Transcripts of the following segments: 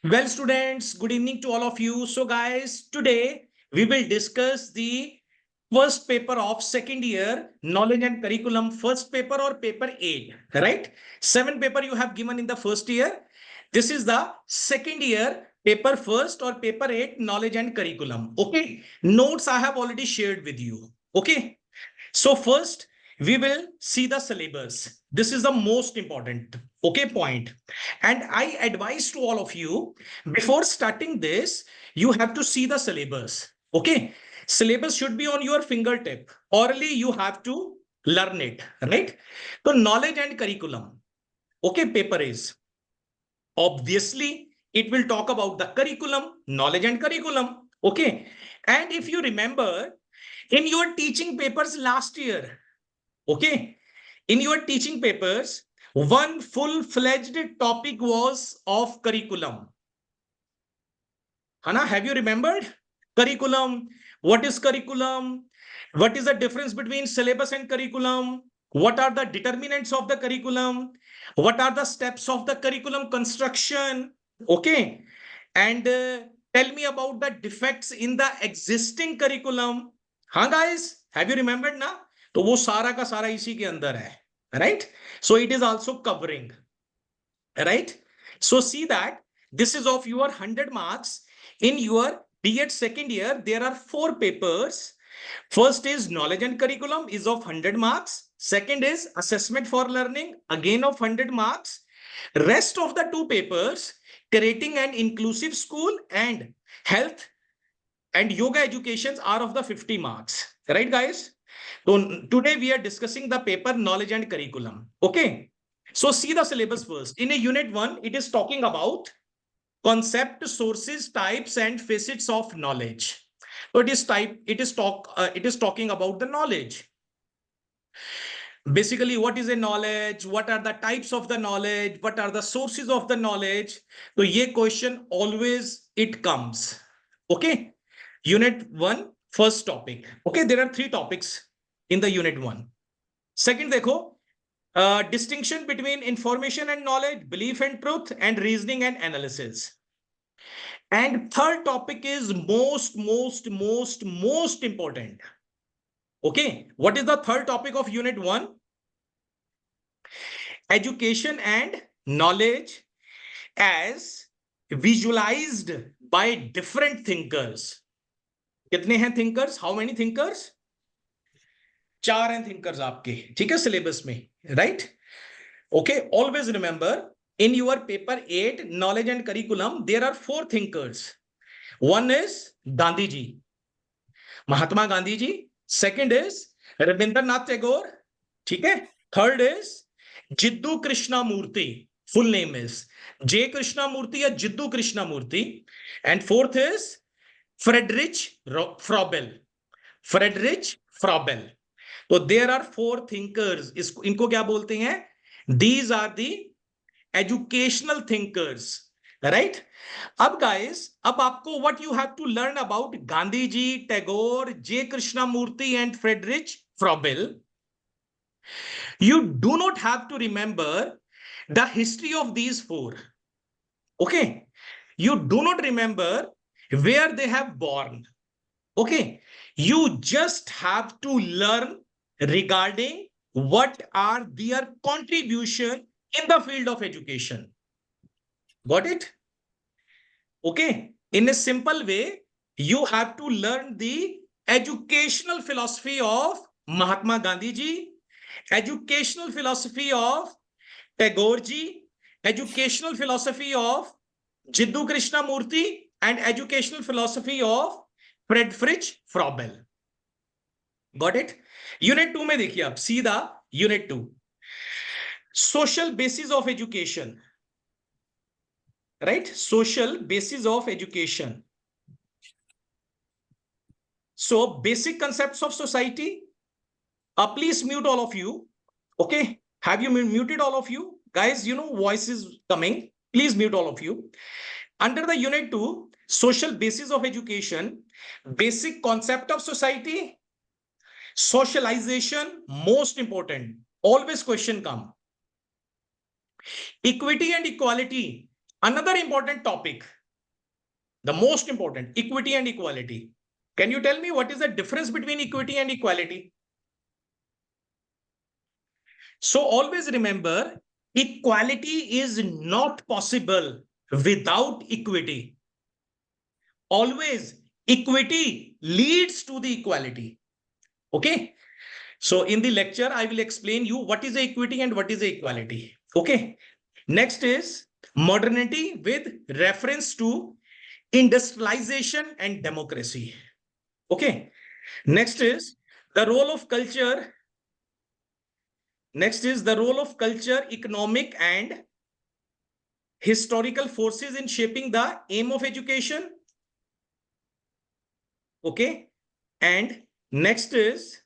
Well, students, good evening to all of you. So, guys, today we will discuss the first paper of second year knowledge and curriculum, first paper or paper 8, right? 7 paper you have given in the first year. This is the second year paper first or paper 8 knowledge and curriculum. Okay. Notes I have already shared with you. Okay. So first, we will see the syllabus. This is the most important, okay, point. And I advise to all of you, before starting this, you have to see the syllabus, okay? Syllabus should be on your fingertip. Orally, you have to learn it, right? So knowledge and curriculum, okay, paper is. Obviously, it will talk about the curriculum, knowledge and curriculum, okay? And if you remember, in your teaching papers last year, okay, in your teaching papers, one full-fledged topic was of curriculum. Hana, have you remembered? Curriculum. What is curriculum? What is the difference between syllabus and curriculum? What are the determinants of the curriculum? What are the steps of the curriculum construction? Okay. And tell me about the defects in the existing curriculum. हाँ guys, have you remembered ना? तो वो सारा का सारा इसी के अंदर है, right? So it is also covering, right? So see that this is of your 100 marks. In your B.Ed second year, there are 4 papers. First is knowledge and curriculum is of 100 marks. Second is assessment for learning, again of 100 marks. Rest of the 2 papers, creating an inclusive school and health and yoga educations are of the 50 marks, right guys? So today we are discussing the paper knowledge and curriculum, okay? So see the syllabus first. In a unit 1, it is talking about concept, sources, types and facets of knowledge. So it is talking about the knowledge. Basically, what is a knowledge? What are the types of the knowledge? What are the sources of the knowledge? So ye question always it comes. Okay. Unit 1, first topic. Okay, there are 3 topics in the unit 1. Second, dekho, distinction between information and knowledge, belief and truth, and reasoning and analysis. And third topic is most important. Okay, what is the third topic of unit 1? Education and knowledge as visualized by different thinkers. कितने हैं thinkers? How many thinkers? 4 हैं thinkers आपके, ठीक है, syllabus में, right? Okay, always remember, in your paper 8 knowledge and curriculum, there are 4 thinkers. One is Gandhi ji, Mahatma Gandhi ji. Second is Rabindranath Tagore, ठीक है. Third is Jiddu Krishnamurti. Full name is J. Krishnamurti or Jiddu Krishnamurti. And fourth is Friedrich Froebel. Friedrich Froebel. तो there are 4 thinkers. इनको क्या बोलते हैं? These are the educational thinkers. Right? अब guys, अब आपको what you have to learn about Gandhi ji, Tagore, J. Krishnamurti and Friedrich Froebel. You do not have to remember the history of these 4. Okay. You do not remember where they have born. Okay. You just have to learn regarding what are their contribution in the field of education. Got it? Okay. In a simple way, you have to learn the educational philosophy of Mahatma Gandhi ji, educational philosophy of Tagore ji, educational philosophy of Jiddu Krishnamurti, and educational philosophy of Friedrich Froebel. Got it? Unit 2 में देखिए आप सीधा Unit 2. Social basis of education. Right? Social basis of education. So basic concepts of society. Please mute all of you. Okay. Have you muted all of you? Guys, you know, voice is coming. Please mute all of you. Under the unit 2, social basis of education, basic concept of society, socialization, most important. Always question come. Equity and equality. Another important topic, the most important, equity and equality. Can you tell me what is the difference between equity and equality? So always remember, equality is not possible without equity. Always equity leads to the equality. Okay. So in the lecture, I will explain you what is the equity and what is the equality. Okay. Next is modernity with reference to industrialization and democracy. Okay. Next is the role of culture. Next is the role of culture, economic and historical forces in shaping the aim of education. Okay. And next is,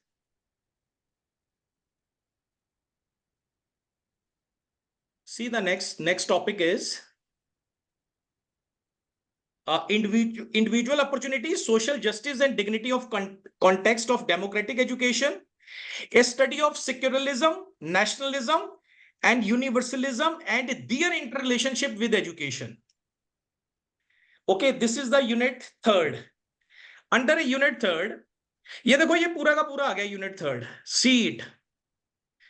see the next topic is individual opportunities, social justice and dignity of context of democratic education, a study of secularism, nationalism and universalism and their interrelationship with education. Okay, this is the unit third. Under a unit third, ये देखो ये पूरा का पूरा आ गया unit third. See it.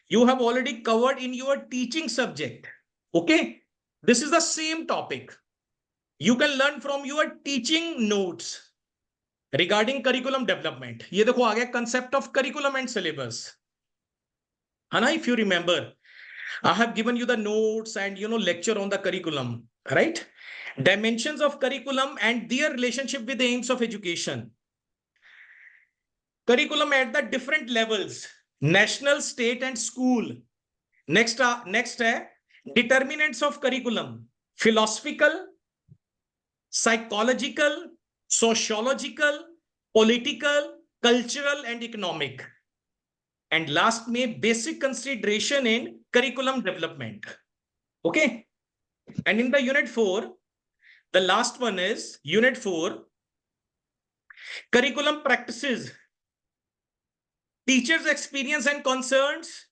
You have already covered in your teaching subject. Okay, this is the same topic. You can learn from your teaching notes regarding curriculum development. ये देखो आ गया concept of curriculum and syllabus. है ना? If you remember, I have given you the notes and lecture on the curriculum, right? Dimensions of curriculum and their relationship with the aims of education. Curriculum at the different levels, national, state and school. Next है determinants of curriculum, philosophical, psychological, sociological, political, cultural and economic. And last में basic consideration in curriculum development. Okay. And in the unit 4, the last one is unit 4, curriculum practices, teachers' experience and concerns,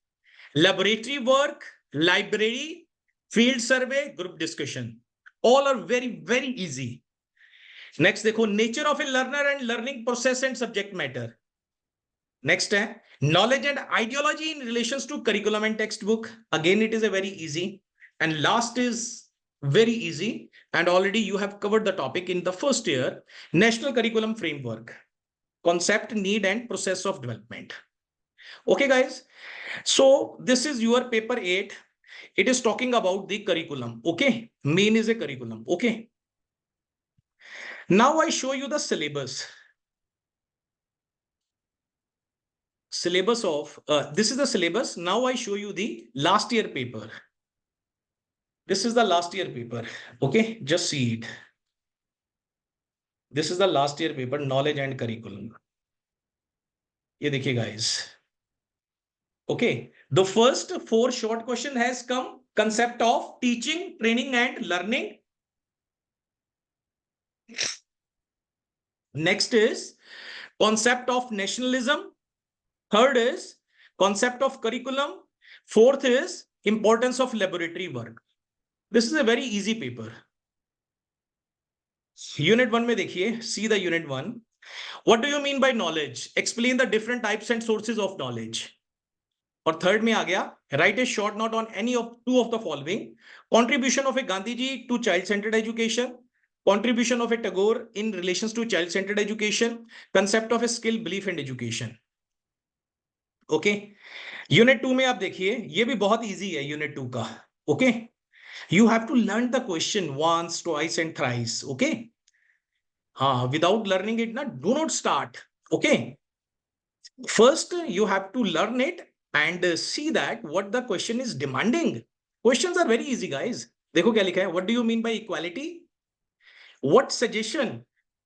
laboratory work, library, field survey, group discussion. All are very, very easy. Next, देखो nature of a learner and learning process and subject matter. Next है knowledge and ideology in relations to curriculum and textbook. Again, it is a very easy. And last is very easy. And already you have covered the topic in the first year. National curriculum framework. Concept, need and process of development. Okay, guys. So this is your paper 8. It is talking about the curriculum. Okay. Main is a curriculum. Okay. Now I show you the syllabus. Syllabus of, this is the syllabus. Now I show you the last year paper. This is the last year paper. Okay, just see it. This is the last year paper, knowledge and curriculum. ये देखिए guys. Okay, the first 4 short question has come. Concept of teaching, training and learning. Next is concept of nationalism. Third is concept of curriculum. Fourth is importance of laboratory work. This is a very easy paper. Unit 1 में देखिए, see the unit 1. What do you mean by knowledge? Explain the different types and sources of knowledge. और third में आ गया, write a short note on any of 2 of the following. Contribution of a Gandhiji to child-centered education. Contribution of a Tagore in relations to child-centered education. Concept of a skill, belief and education. Okay. Unit 2 में आप देखिए, ये भी बहुत easy है unit 2 का. Okay. You have to learn the question once, twice and thrice. Okay. Without learning it, do not start. Okay. First, you have to learn it and see that what the question is demanding. Questions are very easy, guys. देखो क्या लिखा है. What do you mean by equality? What suggestion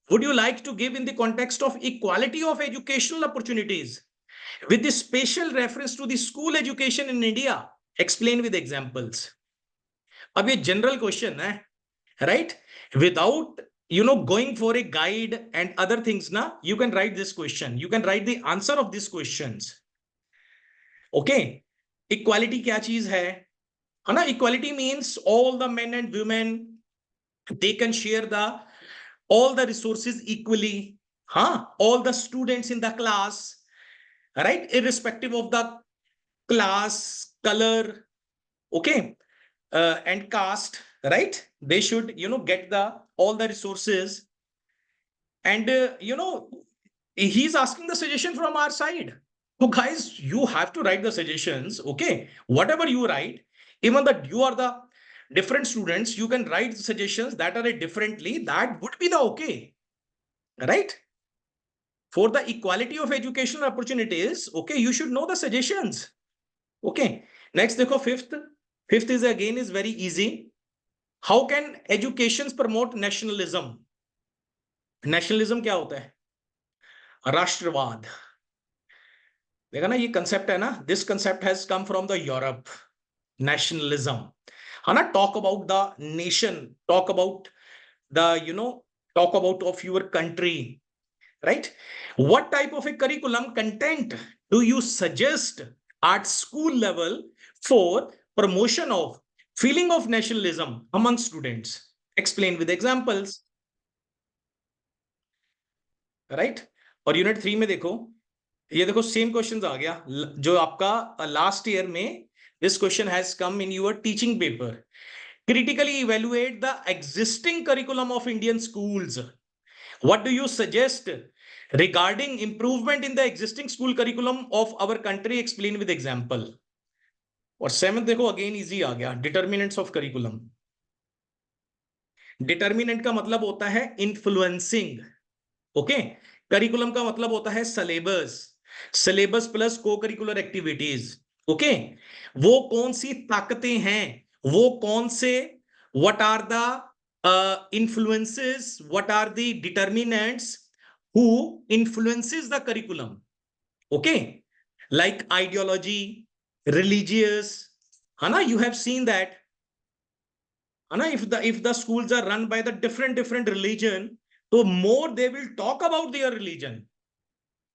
would you like to give in the context of equality of educational opportunities with the special reference to the school education in India? Explain with examples. अब ये general question है, right? Without going for a guide and other things, you can write this question. You can write the answer of these questions. Okay. Equality क्या चीज है ना? Equality means all the men and women They can share all the resources equally, all the students in the class, right, irrespective of the class, color, okay, and caste, right? They should, get all the resources. And he's asking the suggestion from our side. So guys, you have to write the suggestions, okay? Whatever you write, even that you are the different students, you can write suggestions that are differently. That would be the okay, right? For the equality of educational opportunities, okay, you should know the suggestions. Okay. Next, देखो fifth. Fifth is again is very easy. How can education promote nationalism? Nationalism क्या होता है? राष्ट्रवाद. देखा ना, ये concept है ना, this concept has come from the Europe. Nationalism है ना, talk about the nation, talk about the talk about of your country, right? What type of a curriculum content do you suggest at school level for promotion of feeling of nationalism among students? Explain with examples, right? और unit 3 में देखो, ये देखो same questions आ गया जो आपका last year में. This question has come in your teaching paper. Critically evaluate the existing curriculum of Indian schools. What do you suggest regarding improvement in the existing school curriculum of our country? Explain with example. और seventh देखो again easy आ गया, determinants of curriculum. Determinant का मतलब होता है influencing, okay. Curriculum का मतलब होता है syllabus, syllabus plus co-curricular activities, okay. वो कौन सी ताकतें हैं, वो कौन से, what are the influences, what are the determinants who influences the curriculum, okay, like ideology, religious, है ना, you have seen that, है ना, if the schools are run by the different religion, तो more they will talk about their religion,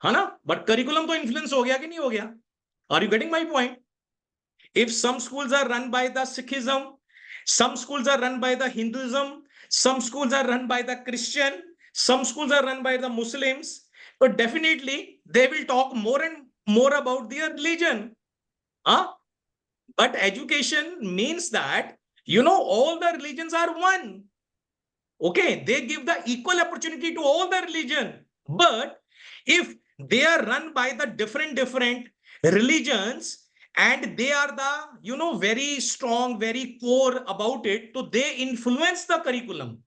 है ना. But curriculum तो influence हो गया कि नहीं हो गया? Are you getting my point? If some schools are run by the Sikhism, some schools are run by the Hinduism, some schools are run by the Christian, some schools are run by the Muslims, but definitely they will talk more and more about their religion. Huh? But education means that, all the religions are one. Okay, they give the equal opportunity to all the religion. But if they are run by the different religions, and they are the, very strong, very core about it, so they influence the curriculum.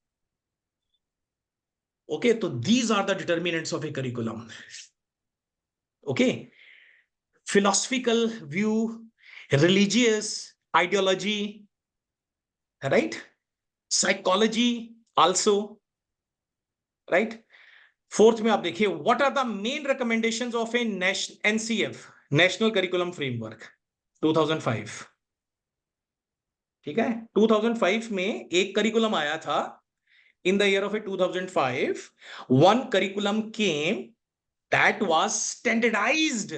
Okay, so these are the determinants of a curriculum. Okay, philosophical view, religious ideology, right? Psychology also, right? Fourth में आप देखिए, what are the main recommendations of a NCF, national curriculum framework 2005. ठीक है, 2005 में एक curriculum आया था. In the year of a 2005 one curriculum came that was standardised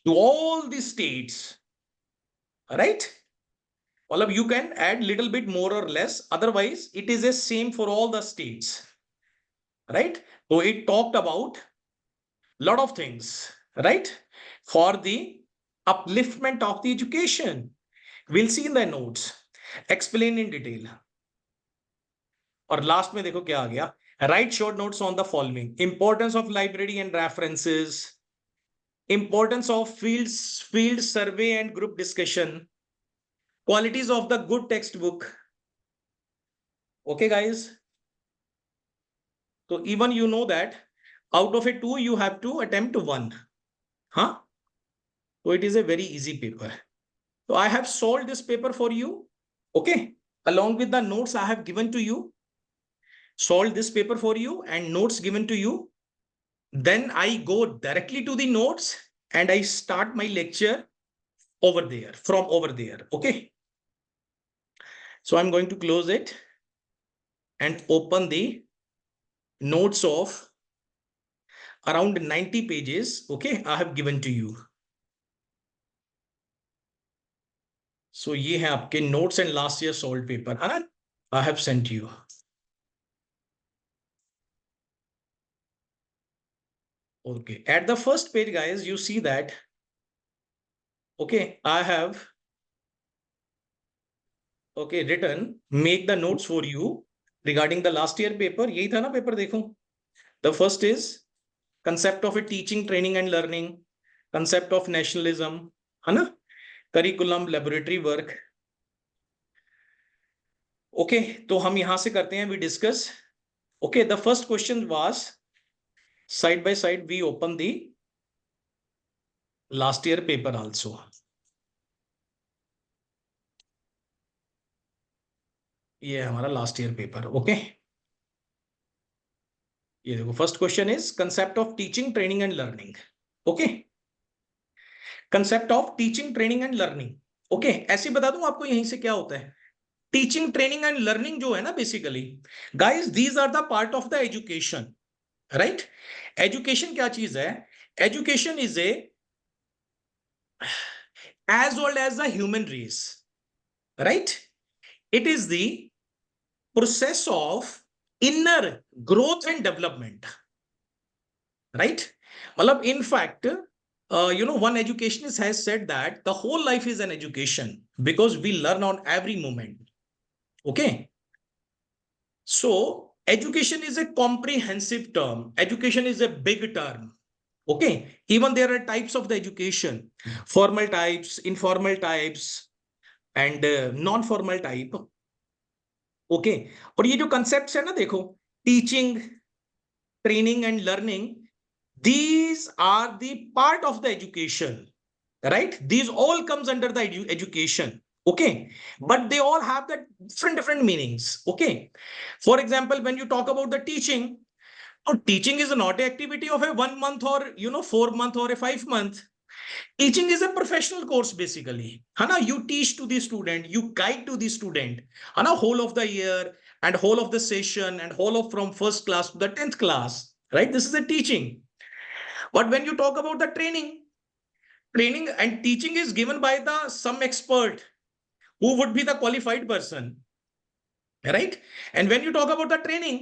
to all the states, right? मतलब you can add little bit more or less, otherwise it is a same for all the states, right? So it talked about lot of things, right, for the upliftment of the education. We'll see in the notes, explain in detail. और last में देखो क्या आ गया, write short notes on the following: importance of library and references, importance of field survey and group discussion, qualities of the good textbook. Okay guys, so even you know that out of a 2 you have to attempt 1, huh? So it is a very easy paper. So I have solved this paper for you, okay, along with the notes I have given to you. Solved this paper for you and notes given to you. Then I go directly to the notes and I start my lecture over there, from over there, okay. So I'm going to close it and open the notes of around 90 pages, okay, I have given to you. So ये है आपके notes and last year solved paper, I have sent you. Okay, at the first page, guys, you see that, okay, I have, okay, written, make the notes for you regarding the last year paper. यही था ना paper, देखो. The first is concept of a teaching, training and learning, concept of nationalism, है ना, curriculum, laboratory work. Okay, तो हम यहां से करते हैं, we discuss. Okay, the first question was, side by side we open the last year paper also. ये हमारा लास्ट ईयर पेपर. ओके, ये देखो, first question is concept of teaching, training and learning. Okay, concept of teaching, training and learning. Okay, ऐसे बता दूं आपको यहीं से क्या होता है. टीचिंग, ट्रेनिंग एंड लर्निंग जो है ना, basically guys, these are the part of the education, right. Education क्या चीज है? Education is a as old as the human race, right? It is the process of inner growth and development, right? Matlab, in fact, one educationist has said that the whole life is an education because we learn on every moment. Okay, so education is a comprehensive term. Education is a big term. Okay, even there are types of the education: formal types, informal types, and non-formal type. Okay, और ये जो concepts है ना, देखो, teaching, training and learning, these are the part of the education, right? These all comes under the education. Okay, but they all have the different meanings. Okay, for example, when you talk about the teaching, so teaching is not an activity of a 1 month or 4 month or a 5 month. Teaching is a professional course basically, है ना. You teach to the student, you guide to the student, है ना, whole of the year and whole of the session and whole of from first class to the 10th class, right? This is a teaching. But when you talk about the training and teaching is given by the some expert who would be the qualified person, right? And when you talk about the training,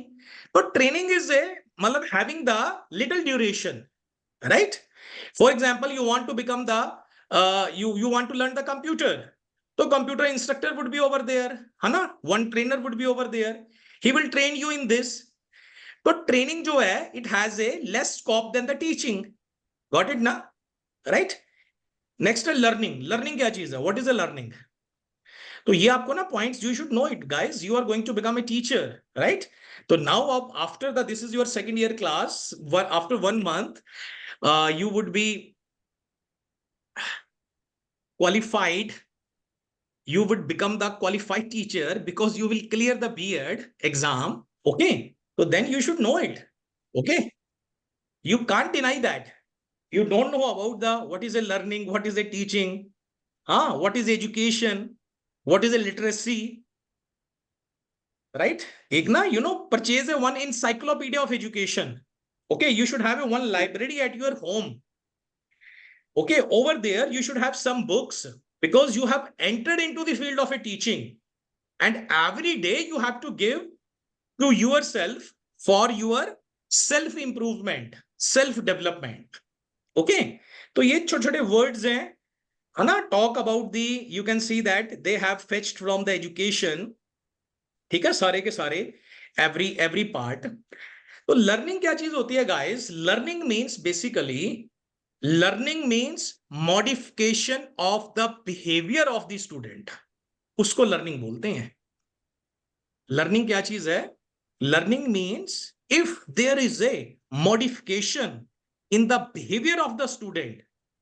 so training is a matlab having the little duration, right? For example, you want to become the you want to learn the computer, so computer instructor would be over there, है ना, one trainer would be over there, he will train you in this. So training जो है, it has a less scope than the teaching. Got it ना, right? Next है learning. Learning क्या चीज है? What is a learning? तो ये आपको ना points, you should know it, guys. You are going to become a teacher, right? So now after the this is your second year class, after 1 month, you would be qualified, you would become the qualified teacher because you will clear the B.Ed exam. Okay, so then you should know it. Okay, you can't deny that. You don't know about the what is a learning, what is a teaching, what is education, what is a literacy, right? एक ना, purchase a one encyclopedia of education. Okay, you should have a one library at your home. Okay, over there you should have some books because you have entered into the field of a teaching, and every day you have to give to yourself for your self improvement, self development. Okay, तो ये छोटे छोटे words हैं, है ना. Talk about the, you can see that they have fetched from the education. ठीक है, सारे के सारे, every part. तो learning क्या चीज होती है guys? Learning means basically, learning means modification of the behavior of the student. उसको learning बोलते हैं. Learning क्या चीज है? Learning means if there is a modification in the behavior of the student,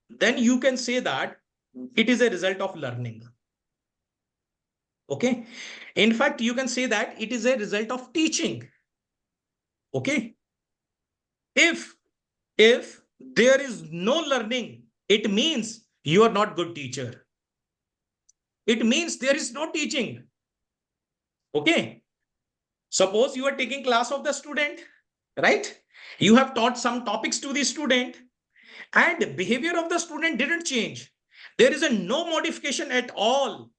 then you can say that it is a result of learning. Okay, in fact you can say that it is a result of teaching. Okay, if there is no learning, it means you are not good teacher. It means there is no teaching. Okay, suppose you are taking class of the student, right? You have taught some topics to the student and behavior of the student didn't change. There is a no modification at all.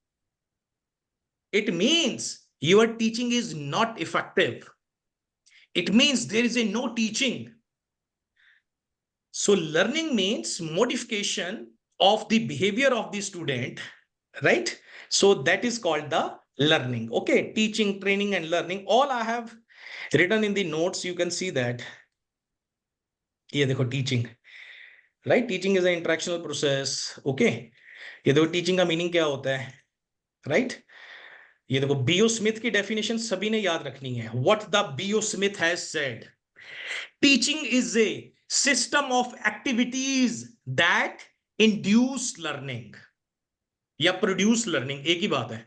It means your teaching is not effective. It means there is a no teaching. So learning means modification of the behavior of the student, right? So that is called the learning. Okay, teaching, training, and learning. All I have written in the notes. You can see that. ये देखो teaching, right? Teaching is an interactional process. Okay. ये देखो teaching का meaning क्या होता है, right? ये देखो बीओ स्मिथ की डेफिनेशन सभी ने याद रखनी है. What the BO Smith has said, teaching is a system of activities that induce learning या प्रोड्यूस लर्निंग, एक ही बात है.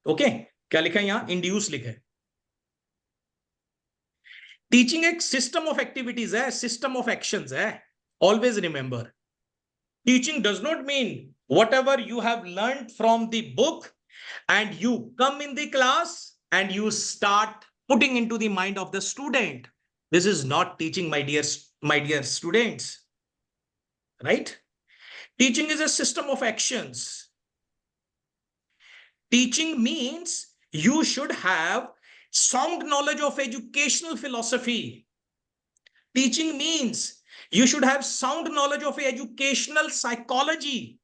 ओके, क्या लिखा है यहां? इंड्यूस लिखा है. टीचिंग एक सिस्टम ऑफ एक्टिविटीज है, सिस्टम ऑफ एक्शंस है. Always remember, teaching does not mean what ever you have learn from the book and you come in the class and you start putting into the mind of the student. This is not teaching, my dear students, right? Teaching is a system of actions. Teaching means you should have sound knowledge of educational philosophy. Teaching means you should have sound knowledge of educational psychology.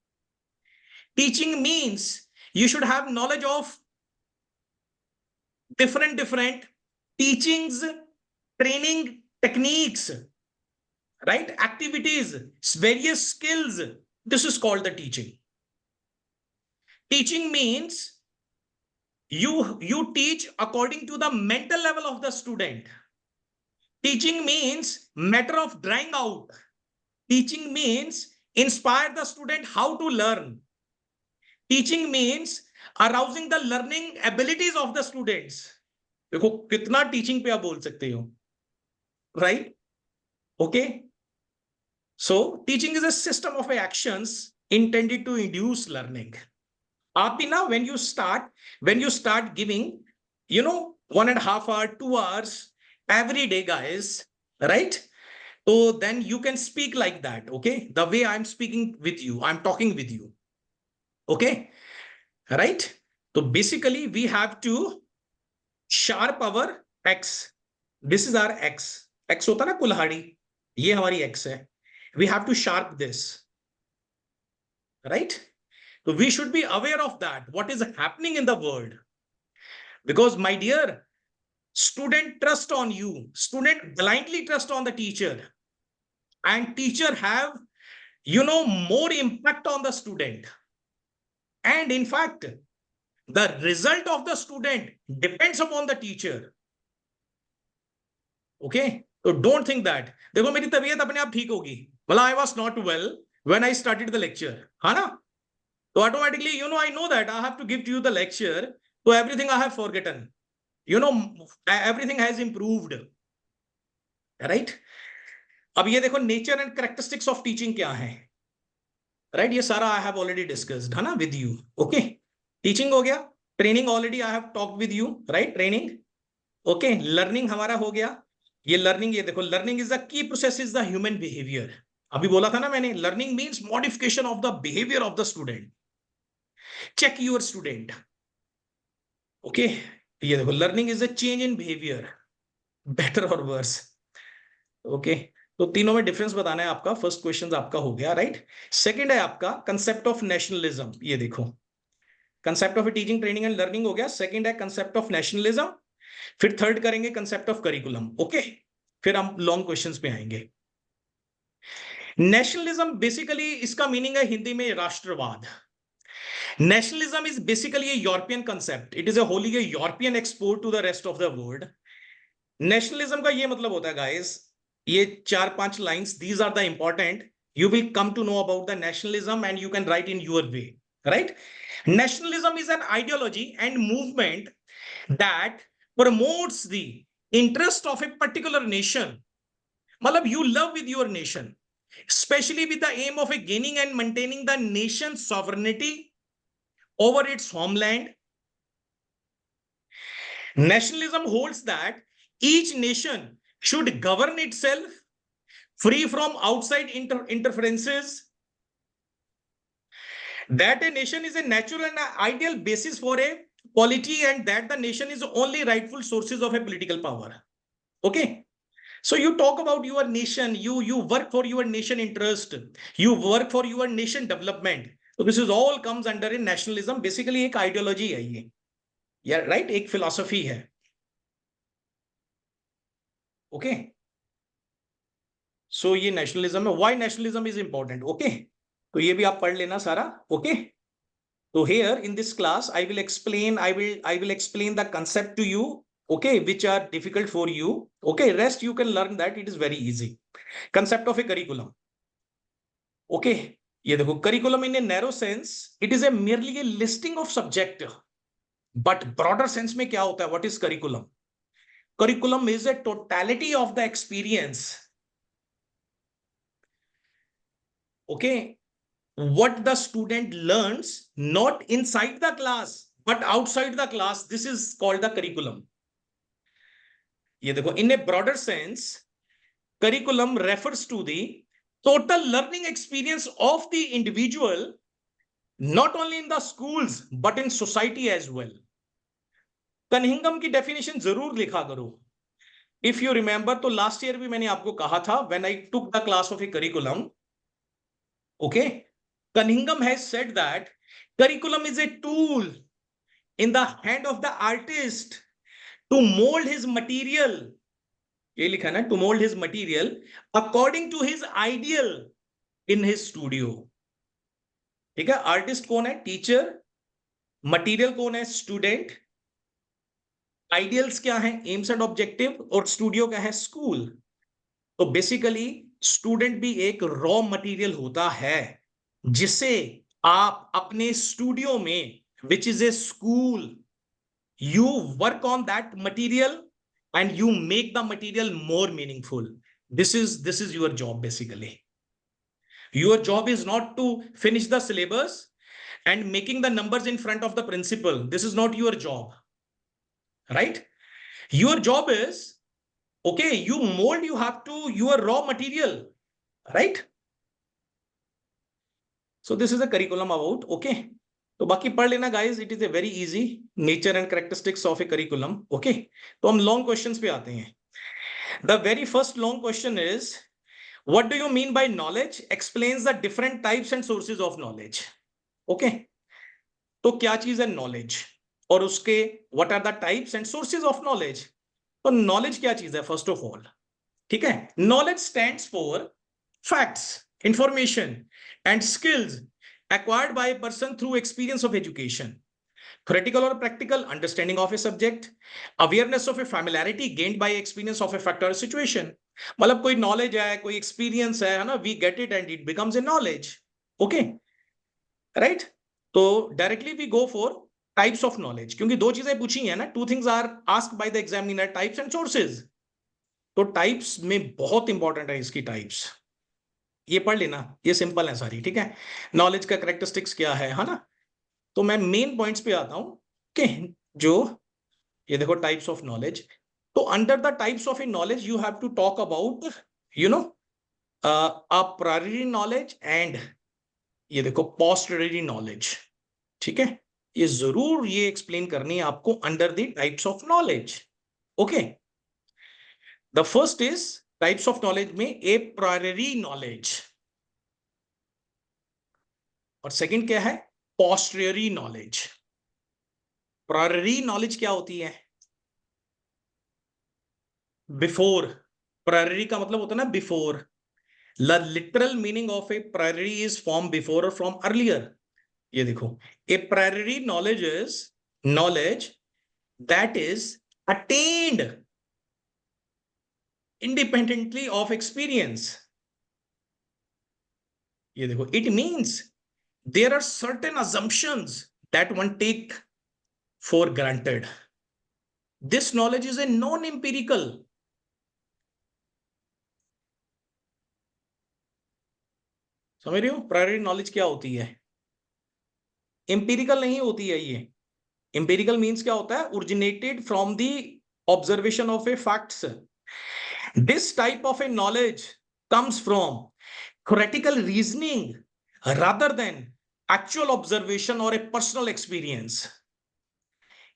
Teaching means you should have knowledge of different teachings, training techniques, right? Activities, various skills. This is called the teaching. Teaching means you teach according to the mental level of the student. Teaching means matter of drawing out. Teaching means inspire the student how to learn. Teaching means arousing the learning abilities of the students. देखो कितना teaching पे आप बोल सकते हो, right? Okay, so teaching is a system of actions intended to induce learning. आप भी ना, when you start giving, 1.5 hour, 2 hours every day, guys, right? So then you can speak like that. Okay, the way I'm speaking with you, I'm talking with you. Okay, right? So basically we have to sharp our x. This is our x. X होता ना कुल्हाड़ी, ये हमारी x है. We have to sharp this, right? So we should be aware of that, what is happening in the world. Because my dear student, trust on you. Student blindly trust on the teacher, and teacher have more impact on the student. And in fact, the result of the student depends upon the teacher. Okay, so don't think that देखो मेरी तबीयत अपने आप ठीक होगी, मतलब I was not well when I started the lecture, हाँ ना? So automatically, I know that I have to give to you the lecture, so everything I have forgotten, everything has improved, right? अब ये देखो nature and characteristics of teaching क्या है, right? ये सारा I have already discussed, है ना, with you. Okay, teaching हो गया, training already I have talked with you, right? Training. Okay, learning हमारा हो गया. ये लर्निंग, ये देखो, learning is the key process is the human behaviour. अभी बोला था ना मैंने, learning means modification of the behaviour of the student. Check your student. Okay, ये देखो, learning is a change in behaviour, better और वर्स. ओके, तो तीनों में डिफरेंस बताना है आपका. फर्स्ट क्वेश्चन आपका हो गया, राइट? सेकंड है आपका कंसेप्ट ऑफ नेशनलिज्म. ये देखो, concept of teaching, training and learning हो गया. सेकंड है कंसेप्ट ऑफ नेशनलिज्म. फिर थर्ड करेंगे कंसेप्ट ऑफ करिकुलम. ओके, फिर हम लॉन्ग क्वेश्चंस पे आएंगे. नेशनलिज्म बेसिकली इसका मीनिंग है हिंदी में राष्ट्रवाद. Nationalism is basically a European concept. It is a holy European export to the rest of the world. Nationalism का ये मतलब होता है गाइस, ये 4-5 lines, these are the important. You will come to know about the nationalism and you can write in your way, right? Nationalism is an ideology and movement that promotes the interest of a particular nation. मतलब you love with your nation, especially with the aim of gaining and maintaining the nation's sovereignty over its homeland. Nationalism holds that each nation should govern itself free from outside interferences, that a nation is a natural and ideal basis for a polity, and that the nation is only rightful sources of a political power. Okay, So you talk about your nation, you work for your nation interest, you work for your nation development. So this is all comes under in nationalism. Basically एक ideology है ये, yeah, right? एक philosophy है. Okay. So ये nationalism है. Why nationalism is important? Okay. तो ये भी आप पढ़ लेना सारा. Okay. So here in this class, I will explain the concept to you, okay, which are difficult for you. Okay, rest you can learn that, it is very easy. Concept of a curriculum. Okay, ये देखो curriculum in a narrow sense, it is a merely a listing of subject. But broader sense में क्या होता है? What is curriculum? Curriculum is a totality of the experience. Okay, what the student learns not inside the class but outside the class, this is called the curriculum. ये देखो, in a broader sense, curriculum refers to the total learning experience of the individual, not only in the schools but in society as well. कनहिंगम की definition जरूर लिखा करो. If you remember, तो last year भी मैंने आपको कहा था when I took the class of a curriculum. Okay, Cunningham has said that curriculum is a tool in the hand of the artist to mold his material. ये लिखा ना, to mold his material according to his ideal in his studio. ठीक है, artist कौन है? Teacher. Material कौन है? Student. Ideals क्या है? AIIMS and objective. और स्टूडियो क्या है? स्कूल. तो बेसिकली स्टूडेंट भी एक रॉ मटेरियल होता है जिसे आप अपने स्टूडियो में, which is a school, you work on that material and you make the material more meaningful. This is your job. Basically your job is not to finish the syllabus and making the numbers in front of the principal. This is not your job, right? Your job is, okay, you mold, you have to your raw material, right? So this is a curriculum about, okay. तो बाकी पढ़ लेना guys, it is a very easy. Nature and characteristics of a curriculum. Okay, तो हम long questions पे आते हैं. The very first long question is, what do you mean by knowledge? Explains the different types and sources of knowledge. Okay, तो क्या चीज है knowledge और उसके what are the types and sources of knowledge. तो नॉलेज क्या चीज है फर्स्ट ऑफ ऑल? ठीक है, knowledge stands for facts, information and skills acquired by a person through experience of education. Theoretical or practical understanding of a subject, awareness of a familiarity gained by experience of a fact or a situation. मतलब कोई knowledge है, कोई experience है ना, we get it and it becomes a knowledge. Okay, right? तो directly we go for types of knowledge, क्योंकि दो चीजें पूछी हैं ना, two things are asked by the examiner, types and sources. तो types में बहुत important है इसकी types. ये पढ़ लेना, ये सिंपल है सारी. ठीक है, नॉलेज का कैरेक्टरिस्टिक्स क्या है ना. तो मैं मेन पॉइंट्स पे आता हूं कि जो ये देखो टाइप्स ऑफ नॉलेज. तो under the types of a knowledge you have to talk about a priori knowledge and ये देखो पोस्टेरियरी नॉलेज. ठीक है, ये जरूर ये एक्सप्लेन करनी है आपको under the types of knowledge. Okay, the first is types of knowledge में ए प्रायरी नॉलेज, और सेकंड क्या है? पोस्टेरियरी नॉलेज. प्रायरी नॉलेज क्या होती है? बिफोर. प्रायरी का मतलब होता है ना before. The literal meaning of a priori is from before और फ्रॉम अर्लियर. ये देखो, a priori knowledge is knowledge that is attained independently of experience. ये देखो, it means there are certain assumptions that one take for granted. This knowledge is a non-empirical. समझ रहे हो? Priori knowledge क्या होती है? एम्पिरिकल नहीं होती है ये. एम्पिरिकल मीन्स क्या होता है? Originated from the observation of A facts. This type of a knowledge comes from theoretical reasoning rather than actual observation or a personal experience.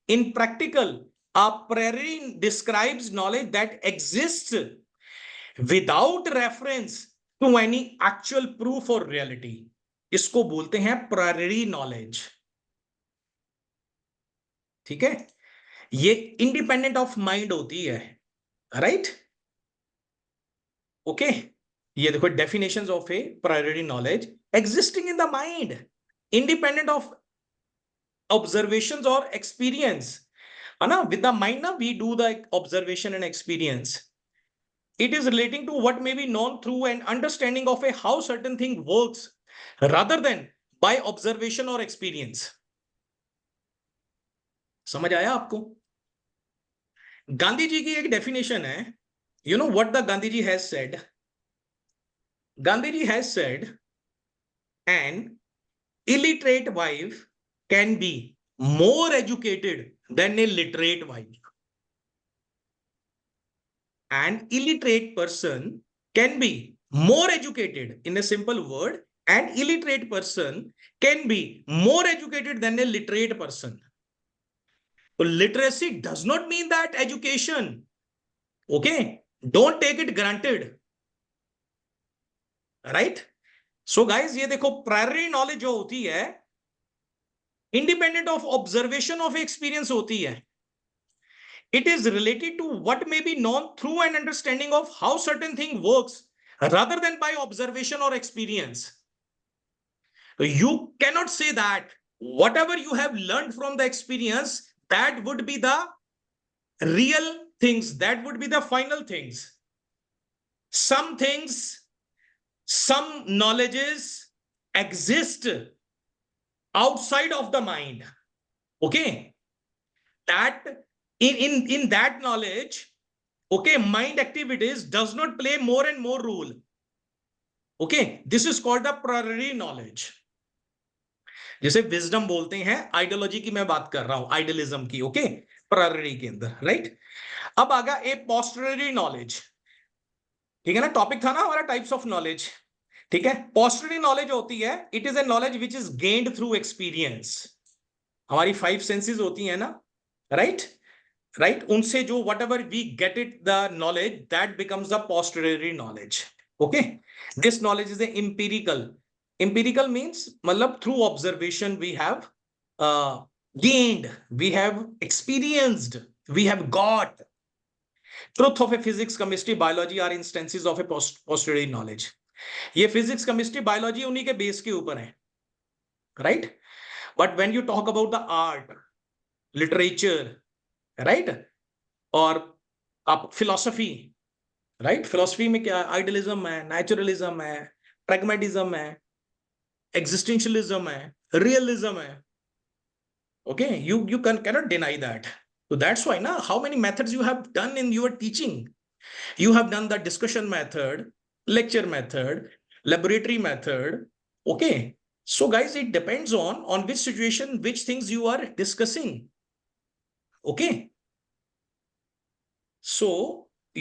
In practical, a priori describes knowledge that exists without reference to any actual proof और reality, इसको बोलते हैं priori knowledge. ठीक है, ये independent of mind होती है, right. Okay, ये देखो definitions of a priori knowledge, existing in the mind, independent of observations और एक्सपीरियंस, है ना। विद द माइंड ना we do the observation and experience. It is relating to what may be known through an understanding of a how certain thing works rather than by observation or experience. समझ आया आपको? गांधी जी की एक definition है, you know what the Gandhi ji has said. Gandhi ji has said an illiterate wife can be more educated than a literate wife. An illiterate person can be more educated, in a simple word, an illiterate person can be more educated than a literate person. So literacy does not mean that education, okay, don't take it granted, right? So guys, ये देखो priori knowledge जो होती है independent of observation of experience होती है। It is related to what may be known through an understanding of how certain thing works rather than by observation or experience. You cannot say that whatever you have learned from the experience, that would be the real things, that would be the final things. Some things, some knowledges exist outside of the mind, okay, that in that knowledge, okay, mind activities does not play more and more role, okay, this is called the priori knowledge. जैसे wisdom बोलते हैं, ideology की मैं बात कर रहा हूं, idealism की, ओके, प्रायरी के अंदर, राइट। अब आ गया ए पोस्टररी नॉलेज, ठीक है ना, टॉपिक था ना हमारा टाइप्स ऑफ नॉलेज, ठीक है। पोस्टररी नॉलेज होती है, it is A knowledge which is gained through experience. हमारी 5 सेंसेस होती है ना, राइट, राइट, उनसे जो whatever we get it the knowledge, that becomes the posteriori knowledge, okay. This knowledge is empirical, empirical means मतलब through observation we have gained, we have experienced, we have got. Truth of a physics, chemistry, biology are instances of a posteriori knowledge. ये physics, chemistry, biology उन्हीं के base के ऊपर है, right. But when you talk about the art, literature, right, और आप philosophy, right, philosophy में क्या आइडियलिज्म है, नेचुरलिज्म है, प्रैग्मेटिज्म है, एग्जिस्टेंशियलिज्म है, रियलिज्म है, okay, you cannot deny that. So that's why now how many methods you have done in your teaching. You have done the discussion method, lecture method, laboratory method, okay. So guys, it depends on which situation, which things you are discussing, okay. So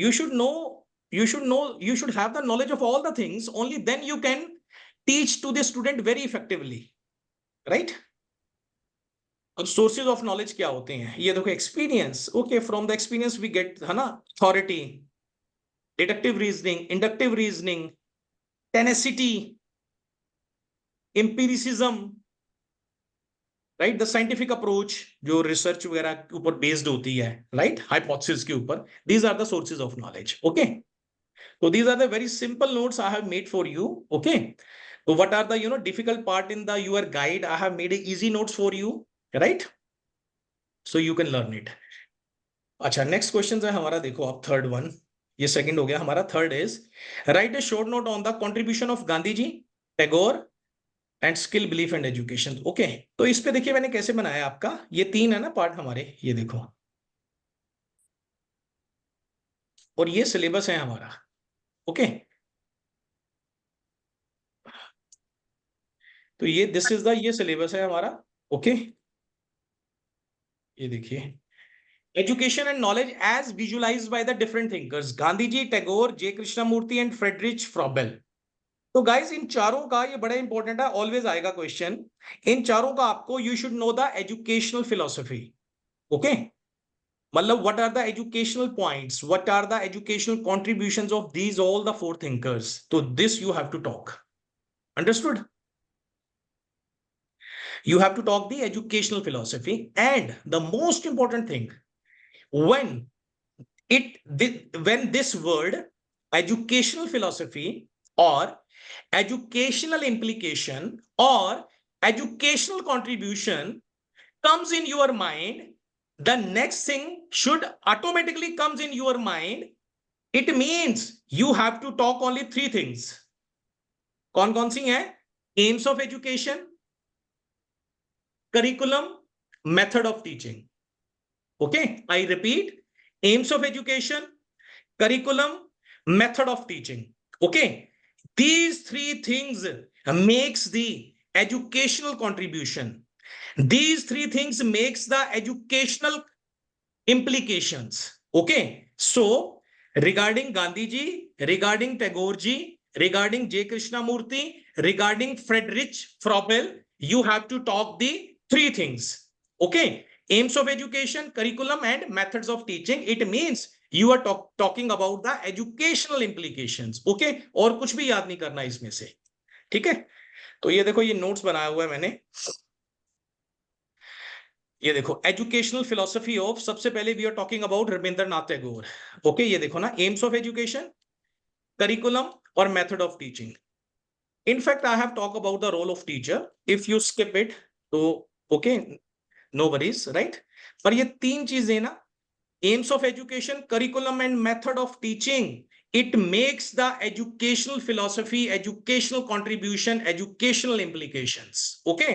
you should know, you should have the knowledge of all the things, only then you can teach to the student very effectively, right? अब sources of knowledge क्या होते हैं, ये देखो experience, okay, from the experience we get, है ना, authority, deductive reasoning, inductive reasoning, tenacity, empiricism, right, the scientific approach जो research वगैरह के ऊपर बेस्ड होती है, राइट, हाइपोथेसिस के ऊपर, these are the sources of knowledge, okay. तो these are the very simple notes I have made for you, okay. So what are the difficult part in the your guide? I have made a easy notes for you, right? So you can learn it. अच्छा, next question है हमारा, देखो आप, third one, ये second हो गया हमारा, third is write a short note on the contribution of Gandhi ji, Tagore and skill, belief and education, okay. तो इस पे देखिए मैंने कैसे बनाया आपका, ये 3 है ना पार्ट हमारे, ये देखो, और ये सिलेबस है हमारा, ओके। तो ये दिस इज द, ये सिलेबस है हमारा, ओके। ये देखिए, education and knowledge as visualised by the different thinkers, Gandhi ji, Tagore, J Krishnamurti and Friedrich Froebel. तो गाइस इन चारों का, ये बड़ा इंपॉर्टेंट है, ऑलवेज आएगा क्वेश्चन, इन चारों का आपको, you should know the educational philosophy, okay. मतलब what are the educational points, what are the educational contributions of these all the four thinkers? So this you have to talk. Understood? You have to talk the educational philosophy. And the most important thing, when when this word educational philosophy or educational implication or educational contribution comes in your mind, the next thing should automatically comes in your mind. It means you have to talk only three things. कौन कौन सी हैं? Aims of education, curriculum, method of teaching. Okay, I repeat, aims of education, curriculum, method of teaching. Okay, these three things makes the educational contribution. These three things makes the educational implications. Okay, so regarding Gandhi ji, regarding Tagore ji, regarding J. Krishnamurti, regarding Friedrich Froebel, you have to talk the three things. Okay, aims of education, curriculum, and methods of teaching. It means you are talking about the educational implications. Okay, और कुछ भी याद नहीं करना इसमें से. ठीक है, तो ये देखो, ये नोट्स बनाया हुआ है मैंने. ये देखो, एजुकेशनल फिलोसफी ऑफ, सबसे पहले we are talking about Rabindranath Tagore. Okay, ये देखो ना, एम्स ऑफ एजुकेशन, करिकुलम और method of teaching. In fact I have talk about the role of teacher. If you skip it तो ओके, नो वरीज, राइट. पर ये तीन चीजें ना, aims of education, curriculum and method of teaching, it makes the educational philosophy, educational contribution, educational implications. Okay,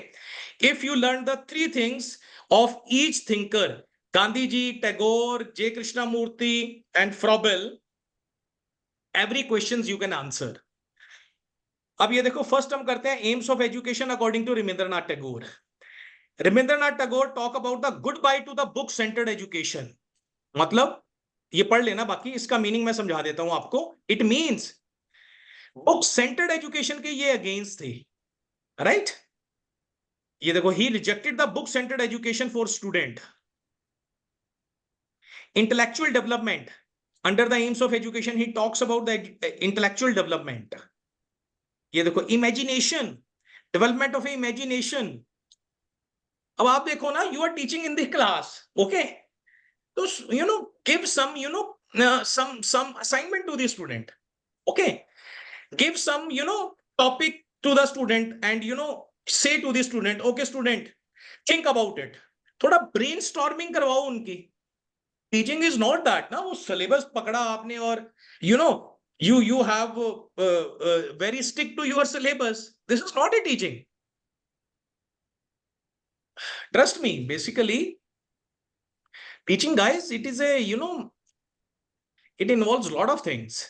if you learn the three things of each thinker, Gandhi ji, Tagore, J. Krishnamurti, and Froebel, every questions you can answer. अब ये देखो, first हम करते हैं aims of education according to Rabindranath Tagore. Rabindranath Tagore talk about the goodbye to the book centred education. मतलब ये पढ़ लेना, बाकी इसका मीनिंग मैं समझा देता हूं आपको. It means book centred education के ये अगेंस्ट थे, राइट. ये देखो, he rejected the book centred education for student. Intellectual development, under the aims of education he talks about the intellectual development. ये देखो, इमेजिनेशन, डेवलपमेंट ऑफ इमेजिनेशन. अब आप देखो ना, you are teaching in the class, okay, तो you know, give some, you know, some assignment to the student. Okay, give some, you know, topic to the student, and you know, say to the student, okay student, think about it. थोड़ा brainstorming करवाओ उनकी. Teaching is not that ना, वो syllabus पकड़ा आपने और you know, you have very stick to your syllabus. This is not a teaching. Trust me, basically teaching, guys, it is a, you know, it involves a lot of things.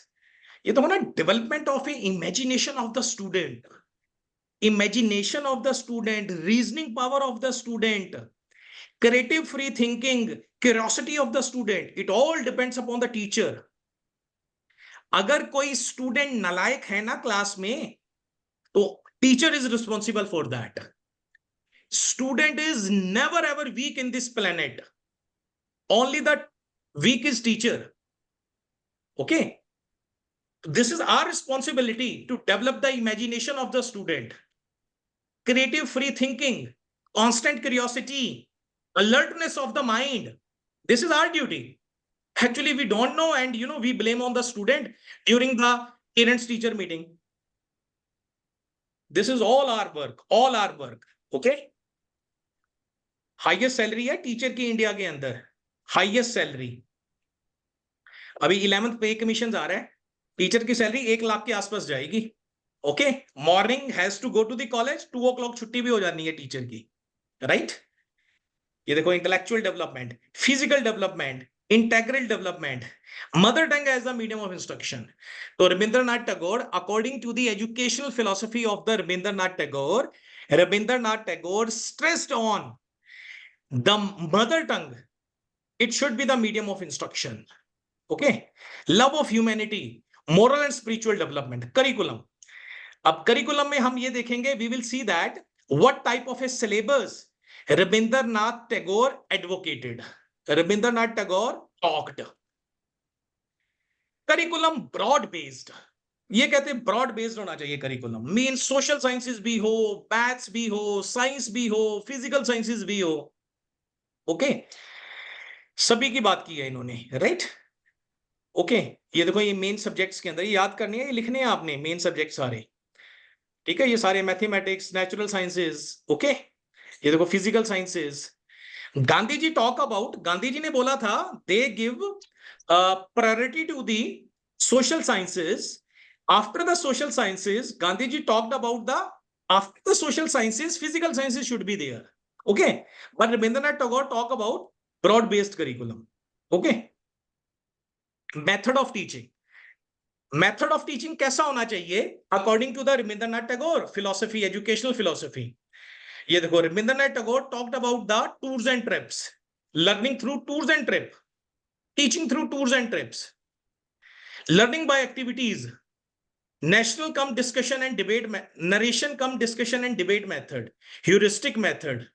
ये तो है ना, development of a imagination of the student, imagination of the student, reasoning power of the student, creative free thinking, curiosity of the student. It all depends upon the teacher. अगर कोई student नालायक है ना class में, तो teacher is responsible for that. Student is never ever weak in this planet. Only the weak is teacher. Okay, this is our responsibility to develop the imagination of the student, creative free thinking, constant curiosity, alertness of the mind. This is our duty. Actually, we don't know, and you know, we blame on the student during the parents teacher meeting. This is all our work, all our work. Okay, highest salary है teacher की India के अंदर, highest salary. अभी 11th पे commission आ रहा है, teacher की salary 1 lakh के आसपास जाएगी. Okay, morning has to go to the college, 2 o'clock छुट्टी भी हो जानी है टीचर की, राइट. ये देखो, intellectual development, physical development, integral development, mother tongue as the medium of instruction. तो Rabindranath Tagore, according to the educational philosophy of the Rabindranath Tagore stressed on the mother tongue. It should be the medium of instruction. Okay, love of humanity, moral and spiritual development. Curriculum. अब curriculum में हम ये देखेंगे, we will see that what type of a syllabus Rabindranath Tagore advocated. Rabindranath Tagore talked. Curriculum broad based, ये कहते हैं broad based होना चाहिए करिकुलम, मीन सोशल साइंसेस भी हो, मैथ्स भी हो, साइंस भी हो, फिजिकल साइंसेस भी हो, ओके, सभी की बात की है इन्होंने, राइट। ओके, ये देखो ये मेन सब्जेक्ट्स के अंदर ये याद करनी है, ये लिखने हैं आपने मेन सब्जेक्ट सारे, ठीक है, ये सारे मैथमेटिक्स, नेचुरल साइंसेस, ओके, ये देखो physical sciences. Gandhi ji talk about, Gandhi ji ने बोला था they give priority to the social sciences, after the social sciences Gandhi ji talked about the, after the social sciences physical sciences should be there, okay, but Rabindranath Tagore talk about broad based curriculum, okay. Method of teaching, method of teaching कैसा होना चाहिए according to the Rabindranath Tagore philosophy, educational philosophy. ये देखो Rabindranath Tagore talked about the tours and trips, learning through tours and trip, teaching through tours and trips, learning by activities, national come discussion and debate, narration come discussion and debate method, heuristic method।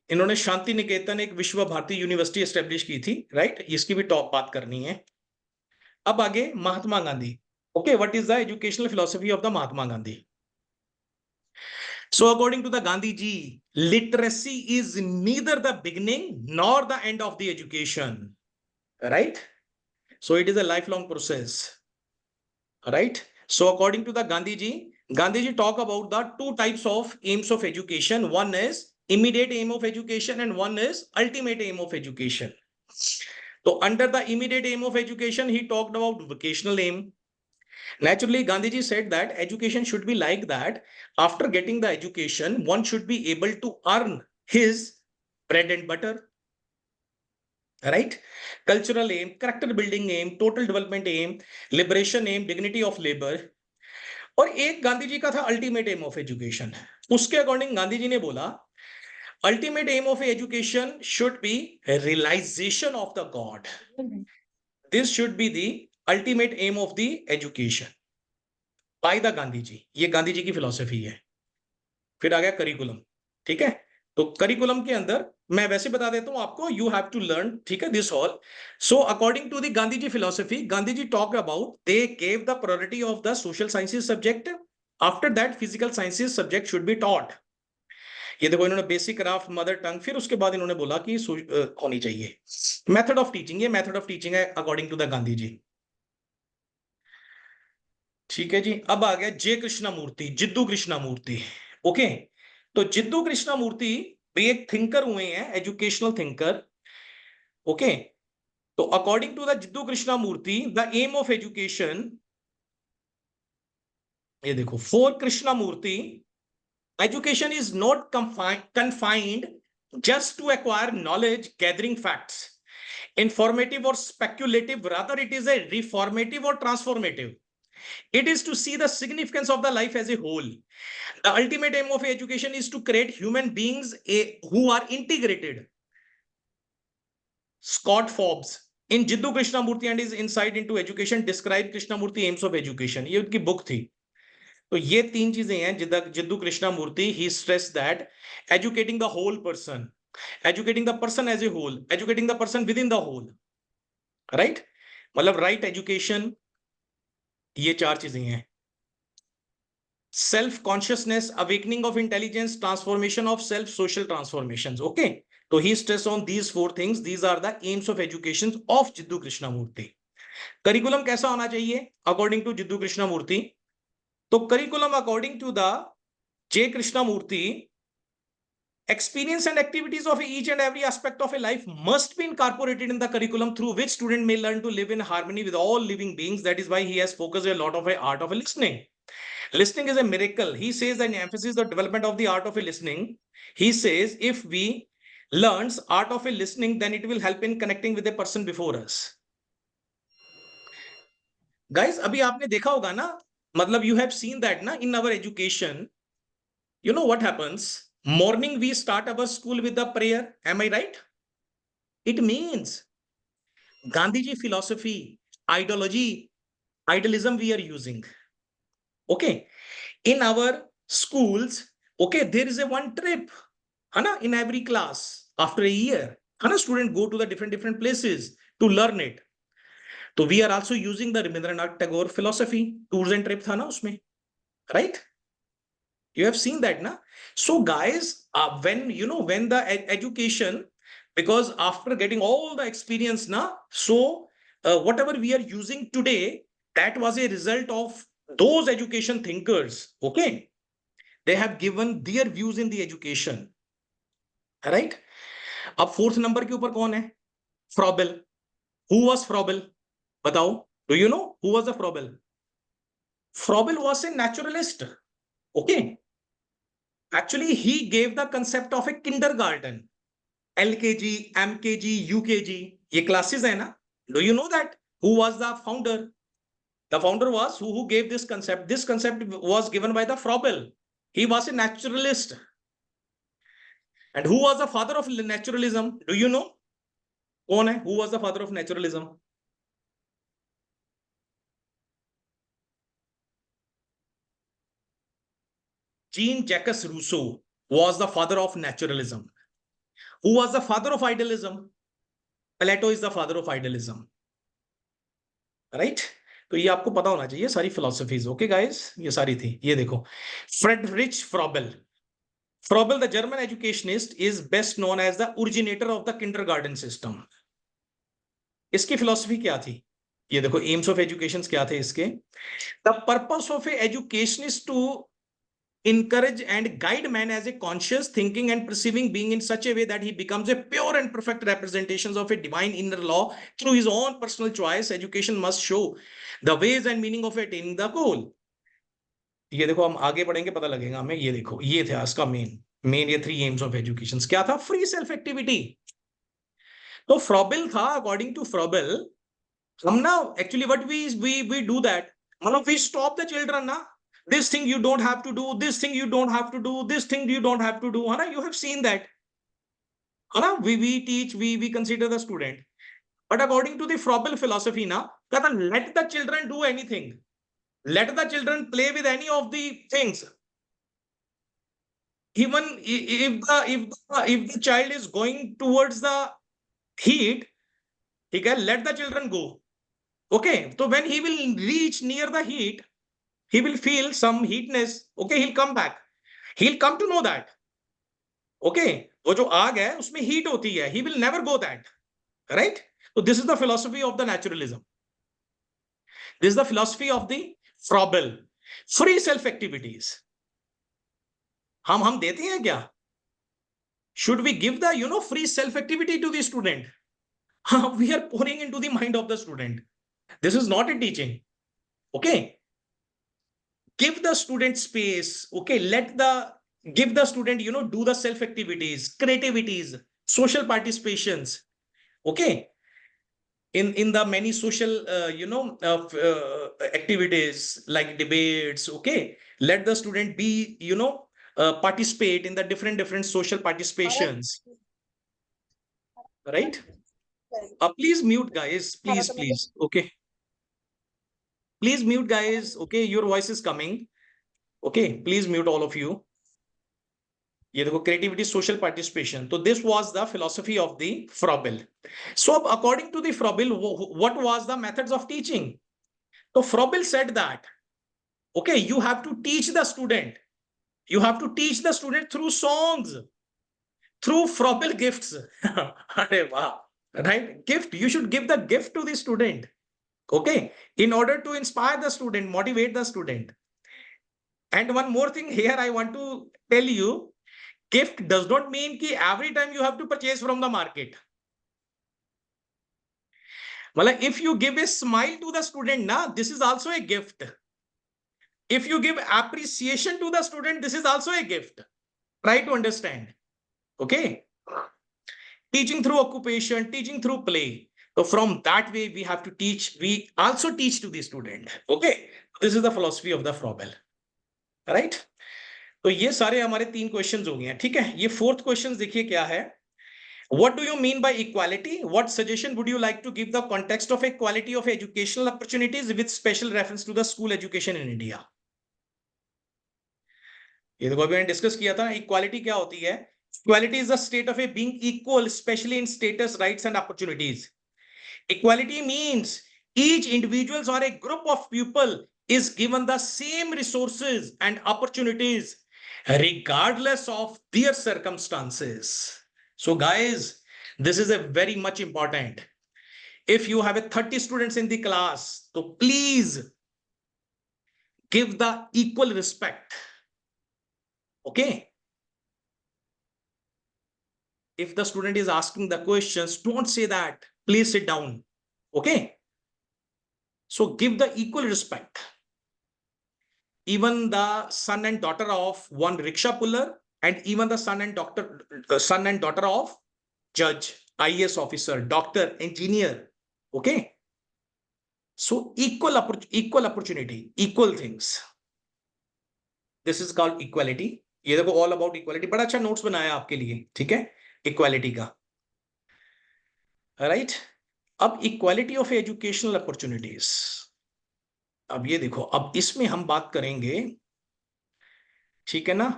इन्होंने शांति निकेतन एक विश्व Bharti university establish की थी, right, इसकी भी top बात करनी है। अब आगे Mahatma Gandhi, okay, what is the educational philosophy of the Mahatma Gandhi. So according to the Gandhi ji, literacy is neither the beginning nor the end of the education, right? So it is a lifelong process, right? So according to the Gandhi ji talk about the two types of aims of education. One is immediate aim of education and one is ultimate aim of education. So under the immediate aim of education, he talked about vocational aim. Naturally, Gandhiji said that education should be like that. After getting the education, one should be able to earn his bread and butter, right? Cultural aim, character building aim, total development aim, liberation aim, dignity of labor. और एक गांधी जी का था ultimate aim of education. उसके according Gandhi ji ने बोला ultimate aim of education should be realisation of the God, this should be the ultimate aim of the education by the Gandhi ji. ये गांधी जी की philosophy है। फिर आ गया करिकुलम, ठीक है, तो करिकुलम के अंदर मैं वैसे बता देता हूं आपको, यू हैव टू लर्न, ठीक है, this all. So according to the Gandhi ji philosophy, Gandhi ji talk about they gave the priority of the social sciences subject, after that physical sciences subject should be taught. ये देखो इन्होंने बेसिक क्राफ्ट, मदर टंग, फिर उसके बाद इन्होंने बोला कि होनी चाहिए मेथड ऑफ टीचिंग, ये मेथड ऑफ टीचिंग है according to the Gandhi ji, ठीक है जी। अब आ गया जे कृष्णमूर्ति, जिद्दू कृष्णमूर्ति, ओके। तो जिद्दू कृष्णमूर्ति भी एक थिंकर हुए हैं, एजुकेशनल थिंकर, ओके। तो according to the Jiddu Krishnamurti the aim of education, ये देखो for Krishnamurti education is not confined just to acquire knowledge, gathering facts, informative or speculative, rather it is a reformative or transformative. It is to see the significance of the life as a whole. The ultimate aim of education is to create human beings who are integrated. Scott Forbes in Jiddu Krishnamurti and his insight into education describe Krishnamurti aims of education. ये उनकी book थी। तो ये तीन चीजें हैं Jiddu Krishnamurthy, he stressed that educating the whole person, educating the person as a whole, educating the person within the whole, right? मतलब right education, ये चार चीजें हैं। Self consciousness, awakening of intelligence, transformation of self, social transformation, okay. तो he stress on these four things, these are the aims of education of Jiddu Krishnamurti. Curriculum कैसा होना चाहिए according to Jiddu Krishnamurti? तो curriculum according to the J Krishnamurti, experience and activities of each and every aspect of a life must be incorporated in the curriculum through which student may learn to live in harmony with all living beings. That is why he has focused a lot of a art of a listening. Listening is a miracle. He says that emphasis the development of the art of a listening. He says if we learns art of a listening, then it will help in connecting with the person before us. Guys, अभी आपने देखा होगा ना, मतलब you have seen that ना in our education, you know what happens? Morning we start our school with the prayer. Am I right? It means Gandhiji philosophy, ideology, idealism we are using. Okay. In our schools, Okay, there is a one trip, है ना, in every class after a year, है ना, student go to the different places to learn it. तो we are also using the Rabindranath Tagore philosophy, tours and trip था ना उसमें, right? You have seen that, na? So guys, when when the education, because after getting all the experience, na, so whatever we are using today, that was a result of those education thinkers. Okay, they have given their views in the education, right? अब fourth number के ऊपर कौन है? Froebel. Who was Froebel? बताओ. Do you know who was the Froebel? Froebel was a naturalist. Okay, actually he gave the concept of a kindergarten. LKG, MKG, UKG, ये classes है ना? Do you know that? Who was the founder? The founder was who gave this concept. This concept was given by the Froebel. He was a naturalist. And who was the father of naturalism? Do you know? कौन है? Who was the father of naturalism? Jean-Jacques Rousseau was the father of naturalism. Who was the father of idealism? Plato is the father of idealism. Right? तो ये आपको पता होना चाहिए सारी philosophies. Okay guys, ये सारी थी. ये देखो, Friedrich Froebel. Froebel, the German educationist, is best known as the originator of the kindergarten system. इसकी फिलोसफी क्या थी? ये देखो, एम्स ऑफ एजुकेशन क्या थे इसके. The purpose of a educationist to encourage and guide man as a conscious thinking and perceiving being in such a way that he becomes a pure and perfect representation of a divine inner law through his own personal choice. Education must show the ways and meaning of attaining the goal. ये देखो, हम आगे बढ़ेंगे पता लगेगा हमें. ये देखो, ये थे इसका मेन ये 3 एम्स ऑफ एजुकेशन. क्या था? Free self activity. तो फ्रॉबेल था. अकॉर्डिंग टू फ्रॉबेल, हम ना actually what we do that, मतलब वी स्टॉप द चिल्ड्रन ना. This thing you don't have to do, this thing you don't have to do, this thing you don't have to do, है ना? You have seen that, है ना? We teach, we consider the student. But according to the Froebel philosophy ना, कहता let the children do anything, let the children play with any of the things. Even if the child is going towards the heat, ठीक है, let the children go. Okay, so when he will reach near the heat, he will feel some heatness. Okay, he'll come back. He'll come to know that. Okay, वो जो आग है उसमें heat होती है. He will never go that. Right? So this is the philosophy of the naturalism. This is the philosophy of the Froebel. Free self activities. हम देते हैं क्या? Should we give the free self activity to the student? We are pouring into the mind of the student. This is not a teaching. Okay, give the student space. Okay, give the student do the self activities, creativities, social participations. Okay, in the many social activities like debates. Okay, let the student be participate in the different social participations, right? Please mute guys, please. Okay, please mute guys. Okay, your voice is coming. Okay, please mute all of you. ये देखो, creativity, social participation. So this was the philosophy of the Froebel. So according to the Froebel, what was the methods of teaching? So Froebel said that, okay, you have to teach the student. You have to teach the student through songs, through Froebel gifts. Right? Gift. You should give the gift to the student. Okay, in order to inspire the student, motivate the student. And one more thing here I want to tell you, gift does not mean कि every time you have to purchase from the market. Well, if you give a smile to the student, na, this is also a gift. If you give appreciation to the student, this is also a gift. Try to understand. Okay. Teaching through occupation, teaching through play. So from that way, we have to teach. We also teach to the student. Okay. This is the philosophy of the Froebel. Right? तो ये सारे हमारे 3 questions हो गए हैं. ठीक है. ये 4th क्वेश्चन देखिए क्या है. What do you mean by equality? What suggestion would you like to give the context of equality of educational opportunities with special reference to the school education in India? ये देखो अभी मैंने discuss किया था, equality क्या होती है? Equality is the state of a being equal specially in status, rights and opportunities. Equality means each individuals or a group of people is given the same resources and opportunities regardless of their circumstances. So guys, this is a very much important. If you have a 30 students in the class, so please give the equal respect. Okay? If the student is asking the questions, don't say that. Please sit down. Okay? So give the equal respect. Even the son and daughter of one rickshaw puller, and even the son and daughter of judge, IAS officer, doctor, engineer. Okay? So equal opportunity, equal things. This is called equality. ये देखो all about equality. बड़ा अच्छा notes बनाया आपके लिए, ठीक है, equality का. राइट. अब इक्वालिटी ऑफ एजुकेशनल अपॉर्चुनिटीज. अब ये देखो, अब इसमें हम बात करेंगे, ठीक है ना,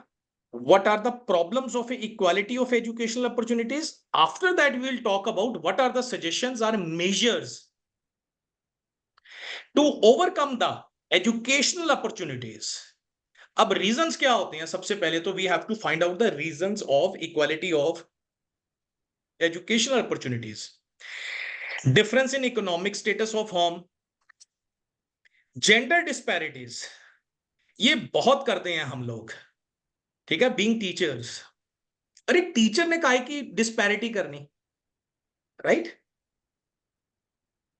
what are the problems of equality of educational opportunities. After that we will talk about what are the suggestions or measures to overcome the educational opportunities. अब रीजंस क्या होते हैं? सबसे पहले तो we have to find out the reasons of equality of educational opportunities. Difference in economic status of home, gender disparities, ये बहुत करते हैं हम लोग, ठीक है, बीइंग टीचर्स. अरे टीचर ने कहा कि डिस्पैरिटी करनी, राइट?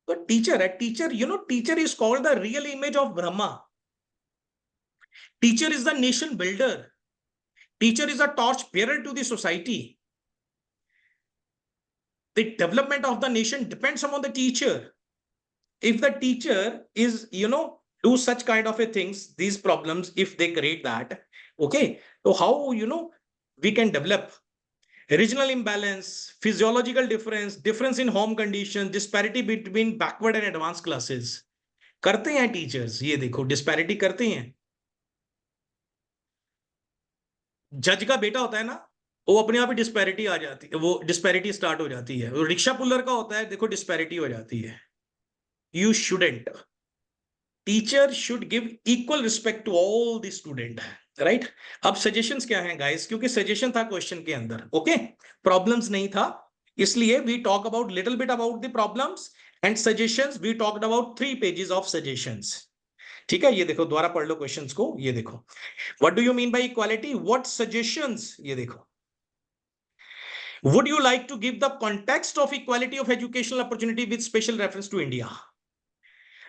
तो टीचर है, teacher, you know, teacher is called the real image of Brahma. Teacher is the nation builder. Teacher is a torch bearer to the society. The development of the nation depends upon the teacher. If the teacher is, you know, do such kind of a things, these problems, if they create that, okay, so how, you know, we can develop regional imbalance, physiological difference, difference in home conditions, disparity between backward and advanced classes. करते हैं teachers, ये देखो disparity करते हैं. जज का बेटा होता है ना, वो अपने आप ही डिस्पैरिटी आ जाती है, वो डिस्पैरिटी स्टार्ट हो जाती है. रिक्शा पुलर का होता है, देखो डिस्पैरिटी हो जाती है. You shouldn't. Teacher should give equal respect to all the student, right? अब सजेशंस क्या हैं गाइस, क्योंकि सजेशन था क्वेश्चन के अंदर, ओके, प्रॉब्लम्स नहीं था, इसलिए we talk about little bit about the problems and suggestions. We talked about 3 pages of suggestions. ठीक है, ये देखो, दोबारा पढ़ लो क्वेश्चंस को. ये देखो, what do you mean by equality, what suggestions. ये देखो, would you like to give the context of equality of educational opportunity with special reference to India.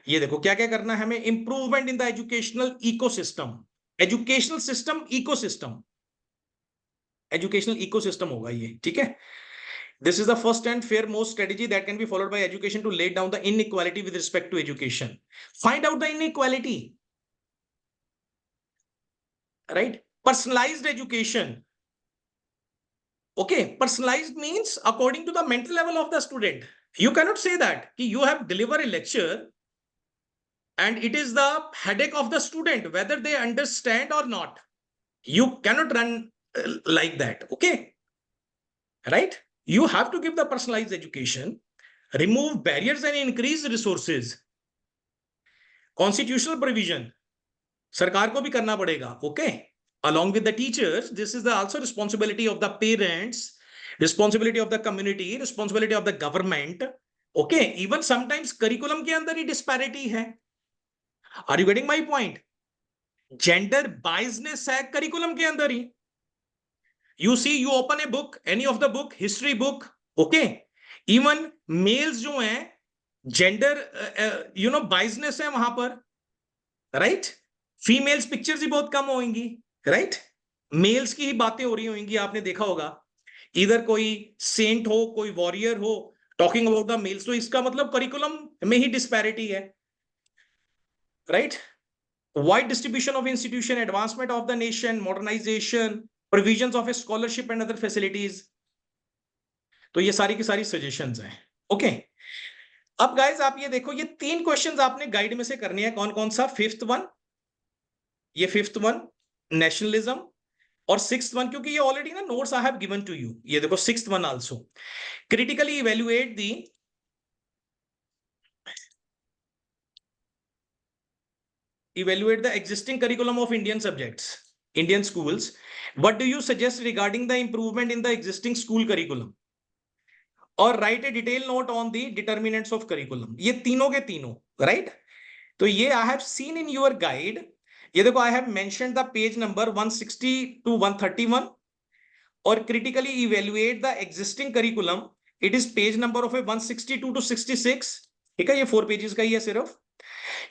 ये देखो क्या क्या करना है हमें. Improvement in the educational ecosystem. Educational system, ecosystem, educational ecosystem होगा ये, ठीक है. This is the first and foremost strategy that can be followed by education to let down the inequality with respect to education. Find out the inequality, right. Personalised education. Okay, personalized means according to the mental level of the student. You cannot say that you have delivered a lecture and it is the headache of the student whether they understand or not. You cannot run like that, okay, right? You have to give the personalized education, remove barriers and increase resources. Constitutional provision सरकार को भी करना पड़ेगा, okay, along with the teachers. This is the also responsibility of the parents, responsibility of the community, responsibility of the government, okay. Even sometimes curriculum के अंदर ही disparity है. Are you getting my point? Gender biasness है curriculum के अंदर ही. You see, you open a book, any of the book, history book, okay, even males जो हैं, gender you know biasness है वहां पर, right? फीमेल्स पिक्चर्स ही बहुत कम होंगी, राइट? मेल्स की ही बातें हो रही होंगी, आपने देखा होगा. इधर कोई सेंट हो, कोई वॉरियर हो, टॉकिंग अबाउट द मेल्स. तो इसका मतलब करिकुलम में ही डिस्पैरिटी है, right? Wide distribution of institution, advancement of the nation, modernisation, provisions of a scholarship and other facilities. तो ये सारी की सारी सजेशंस हैं, ओके. अब गाइस आप ये देखो, ये 3 क्वेश्चंस आपने गाइड में से करने हैं. कौन कौन सा? फिफ्थ वन, ये फिफ्थ वन, नेशनलिज्म, और सिक्स्थ वन, क्योंकि ये ऑलरेडी ना notes I have given to you, ये देखो sixth one also, critically evaluate the evaluate the existing curriculum of Indian subjects, Indian schools. What do you suggest regarding the improvement in the existing school curriculum? और write a detailed note on the determinants of curriculum. ये तीनों के तीनों, right? तो ये I have seen in your guide. ये देखो I have mentioned the page number 160 to 131 और critically evaluate the existing curriculum. It is page number of 162 to 66. ठीक है, ये 4 pages का ही है सिर्फ.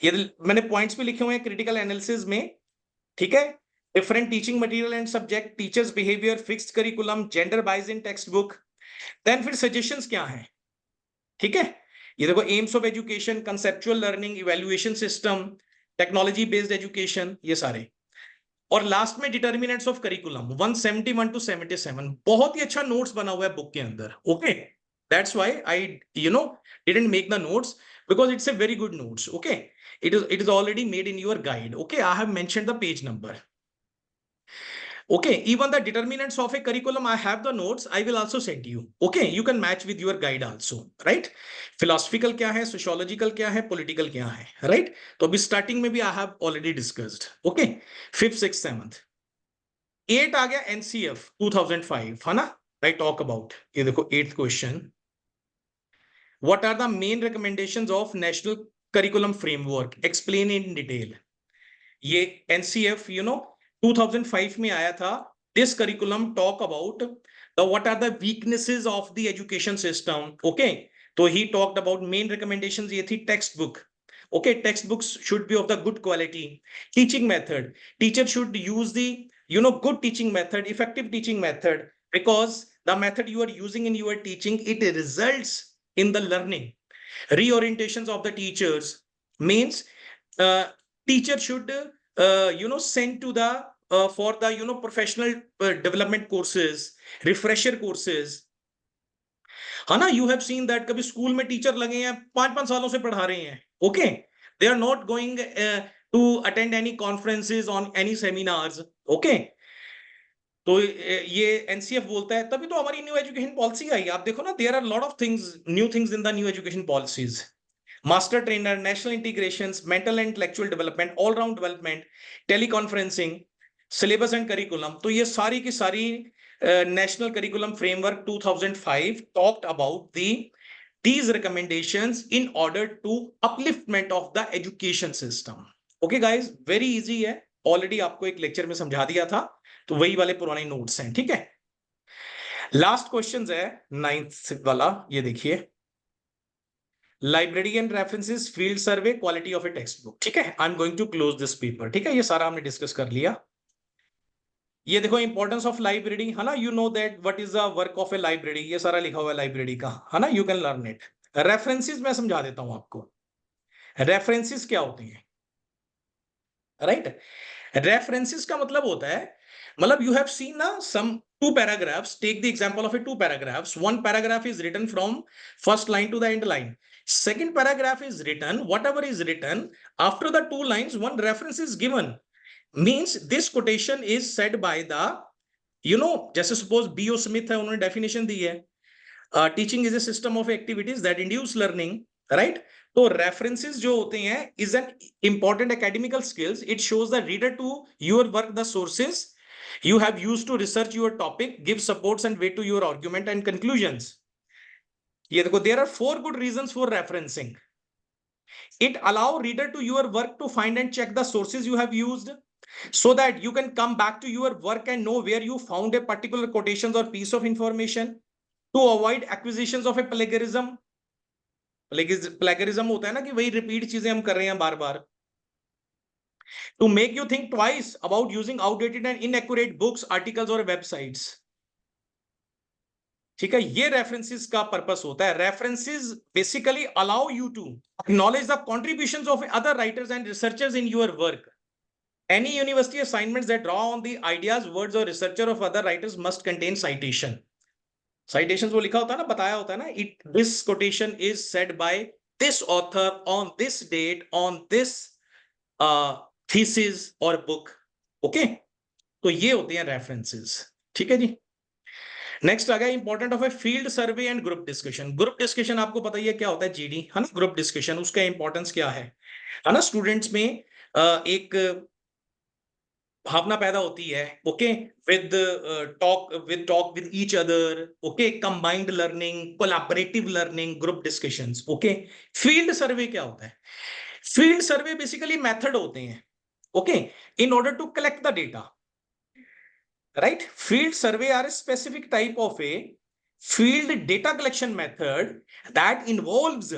ये मैंने पॉइंट्स भी लिखे हुए हैं क्रिटिकल एनालिसिस में. ठीक है, different teaching material and subject, teachers behaviour, fixed curriculum, gender bias in text book. Then फिर सजेशंस क्या हैं. ठीक है, ये देखो aims of education, conceptual learning, evaluation system, technology based education, ये सारे. और लास्ट में डिटर्मिनेंट्स ऑफ करिकुलम 171 टू 77. बहुत ही अच्छा नोट्स बना हुआ है बुक के अंदर. Okay, that's why I didn't make the notes, because it's a very good notes. Okay, it is already made in your guide. Okay, I have mentioned the page number. Okay, even the determinants of a curriculum, I have the notes, I will also send you. Okay, you can match with your guide also, right? Philosophical क्या है, sociological क्या है, political क्या है, right? तो अभी starting में भी I have already discussed. Okay, 5th 6th 7th 8 आ गया NCF 2005, है ना? I talk about, ये देखो 8th question. What are the main recommendations of National Curriculum Framework? Explain in detail. ये NCF 2005 में आया था. This curriculum talk about the what are the weaknesses of the education system. Okay, तो he talked about main recommendations. ये थी textbook. Okay, textbooks should be of the good quality. Teaching method, teacher should use the good teaching method, effective teaching method, because the method you are using in your teaching, it results in the learning. Reorientations of the teachers means teacher should send to the for the professional development courses, refresher courses, है ना. You have seen that कभी school में teacher लगे हैं 5-5 सालों से पढ़ा रहे हैं. Okay, they are not going to attend any conferences on any seminars. Okay, तो ये एनसीएफ बोलता है. तभी तो हमारी न्यू एजुकेशन पॉलिसी आई. आप देखो ना, there are lot of things, new things in the new education policies. Master trainer, national integrations, mental and intellectual development, all round development, teleconferencing, syllabus and curriculum. तो ये सारी की सारी national curriculum framework 2005 talked about these recommendations in order to upliftment of the education system. Okay guys, very easy है. Already आपको एक lecture में समझा दिया था, तो वही वाले पुराने नोट्स हैं. ठीक है, लास्ट क्वेश्चन है 9th वाला. ये देखिए, library and references, field survey, quality of a text book. ठीक है, I am going to close this paper. ठीक है, ये सारा हमने डिस्कस कर लिया. ये देखो इंपॉर्टेंस ऑफ लाइब्रेरी, है ना. You know that what is the work of A library, ये सारा लिखा हुआ है लाइब्रेरी का, है ना. You can learn it. References मैं समझा देता हूं आपको. रेफरेंसेस क्या होते हैं, राइट? रेफरेंसेस का मतलब होता है, मतलब यू हैव सीन ना सम two paragraphs. Take the example of a 2 paragraphs. One paragraph is written from first line to the end line. Second paragraph is written, whatever is written after the 2 lines, one reference is given. Means this quotation is said by the, जैसे suppose B.O. Smith है, उन्होंने definition दी है, teaching is a system of activities that induce learning, right? तो references जो होते हैं is an important academical skills. It shows the reader to your work the sources you have used to research your topic, give supports and weight to your argument and conclusions. ये देखो, there are 4 good reasons for referencing. It allow reader to your work to find and check the sources you have used, so that you can come back to your work and know where you found a particular quotations or piece of information. To avoid acquisitions of a plagiarism. Plagiarism होता है ना कि वही repeat चीजें हम कर रहे हैं बार बार. To make you think twice about using outdated and inaccurate books, articles or websites. ठीक है, ये रेफरेंसेस का पर्पस होता है. References basically allow you to acknowledge the contributions of other writers and researchers in your work. Any university assignments that draw on the ideas, words or researcher of other writers must contain citation. Citations वो लिखा होता है ना, बताया होता है ना. This quotation is said by this author on this date on this thesis or book. Okay. तो ये होते हैं रेफरेंसेस, ठीक है जी। नेक्स्ट आ गया important of a field survey and group discussion. Group discussion आपको पता ही है क्या होता है, जीडी है ना, ग्रुप डिस्कशन, उसका इंपॉर्टेंस क्या है ना, स्टूडेंट्स में एक भावना पैदा होती है, okay, with talk with each other, okay, combined learning, collaborative learning, group discussions, okay. Field survey क्या होता है? फील्ड सर्वे बेसिकली मेथड होते हैं, okay, in order to collect the data, right? Field survey are a specific type of a field data collection method that involves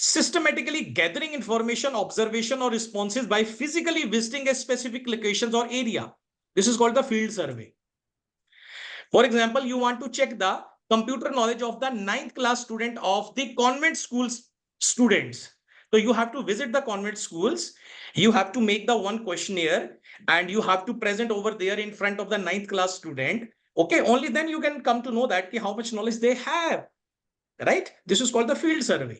systematically gathering information, observation, or responses by physically visiting a specific locations or area. This is called the field survey. For example, you want to check the computer knowledge of the 9th class student of the convent schools students. So you have to visit the convent schools, you have to make the one questionnaire, and you have to present over there in front of the 9th class student. Okay, only then you can come to know that how much knowledge they have, right? This is called the field survey.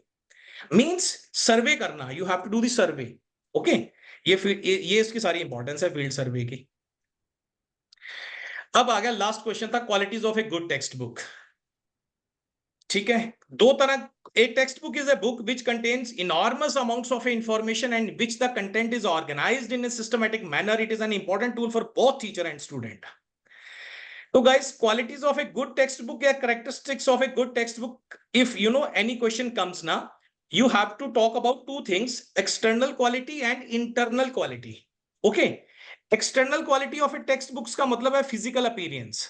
Means survey karna, you have to do the survey. Okay, ये इसकी सारी importance है field सर्वे की। अब आ गया last question था, qualities of a good text book. ठीक है, दो तरह, a textbook is a book which contains enormous amounts of information and which the content is organized in a systematic manner. It is an important tool for both teacher and student. So guys, qualities of a good textbook या characteristics of a good textbook, if you know any question comes now, you have to talk about two things, external quality and internal quality. Okay, external quality of a textbooks का मतलब है physical appearance,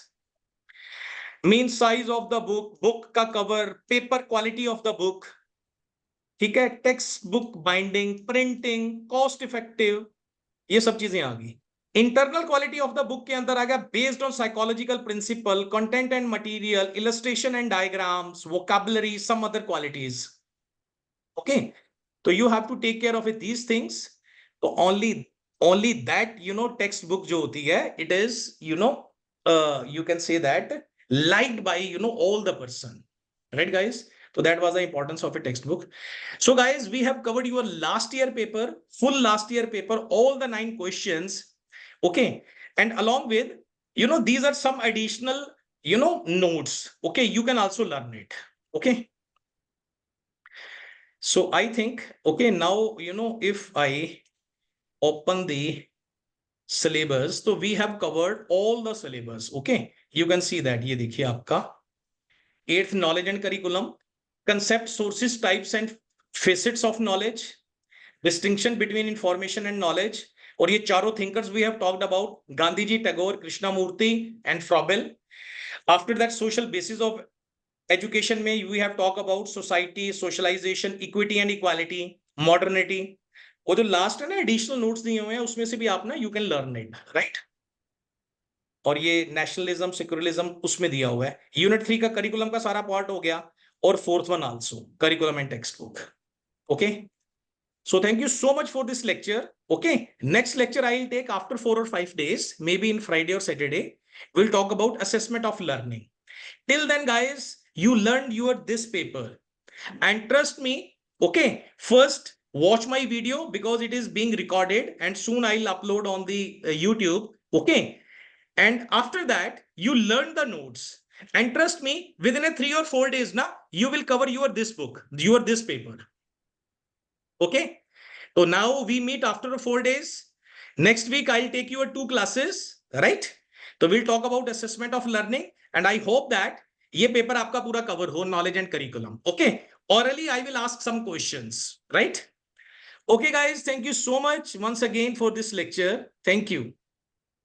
mean size of the book, book का cover, paper quality of the book, ठीक है, text book binding, printing, cost effective, ये सब चीजें आ गई। Internal quality of the book के अंदर आ गया based on psychological principle, content and material, illustration and diagrams, vocabulary, some other qualities. Okay, तो you have to take care of it these things. तो ओनली दैट टेक्स्ट बुक जो होती है, it is you can say that liked by all the person, right guys? So that was the importance of a textbook. So guys, we have covered your last year paper, full last year paper, all the 9 questions, okay, and along with these are some additional notes, okay, you can also learn it, okay. So I think, okay, now if I open the syllabus, so we have covered all the syllabus, okay, you can see that ये देखिए आपका 8th knowledge and curriculum, concept, sources, types and facets of knowledge, distinction between information and knowledge, और ये चारों thinkers we have talked about, Gandhi ji, Tagore, Krishnamurti and Froebel. After that, social basis of education में we have talked about society, socialization, equity and equality, modernity. वो जो last है ना additional notes दिए हुए हैं, उसमें से भी आप ना you can learn it, right. और ये नेशनलिज्म, सेक्युलरिज्म उसमें दिया हुआ है। यूनिट 3 का करिकुलम का सारा पार्ट हो गया, और 4th one also curriculum and text book, okay. So thank you so much for this lecture. Okay, next lecture I will take after 4 or 5 days, maybe in Friday or Saturday. We'll talk about assessment of learning. Till then, guys, you learned this paper, and trust me, okay, first watch my video because it is being recorded and soon I'll upload on the YouTube, okay, and after that you learn the notes, and trust me, within a 3 or 4 days now you will cover this book, this paper, okay. So now we meet after 4 days. Next week I'll take you 2 classes, right? So we'll talk about assessment of learning, and I hope that ये paper आपका पूरा cover हो, knowledge and curriculum, okay. Orally I will ask some questions, right? Okay guys, thank you so much once again for this lecture. Thank you.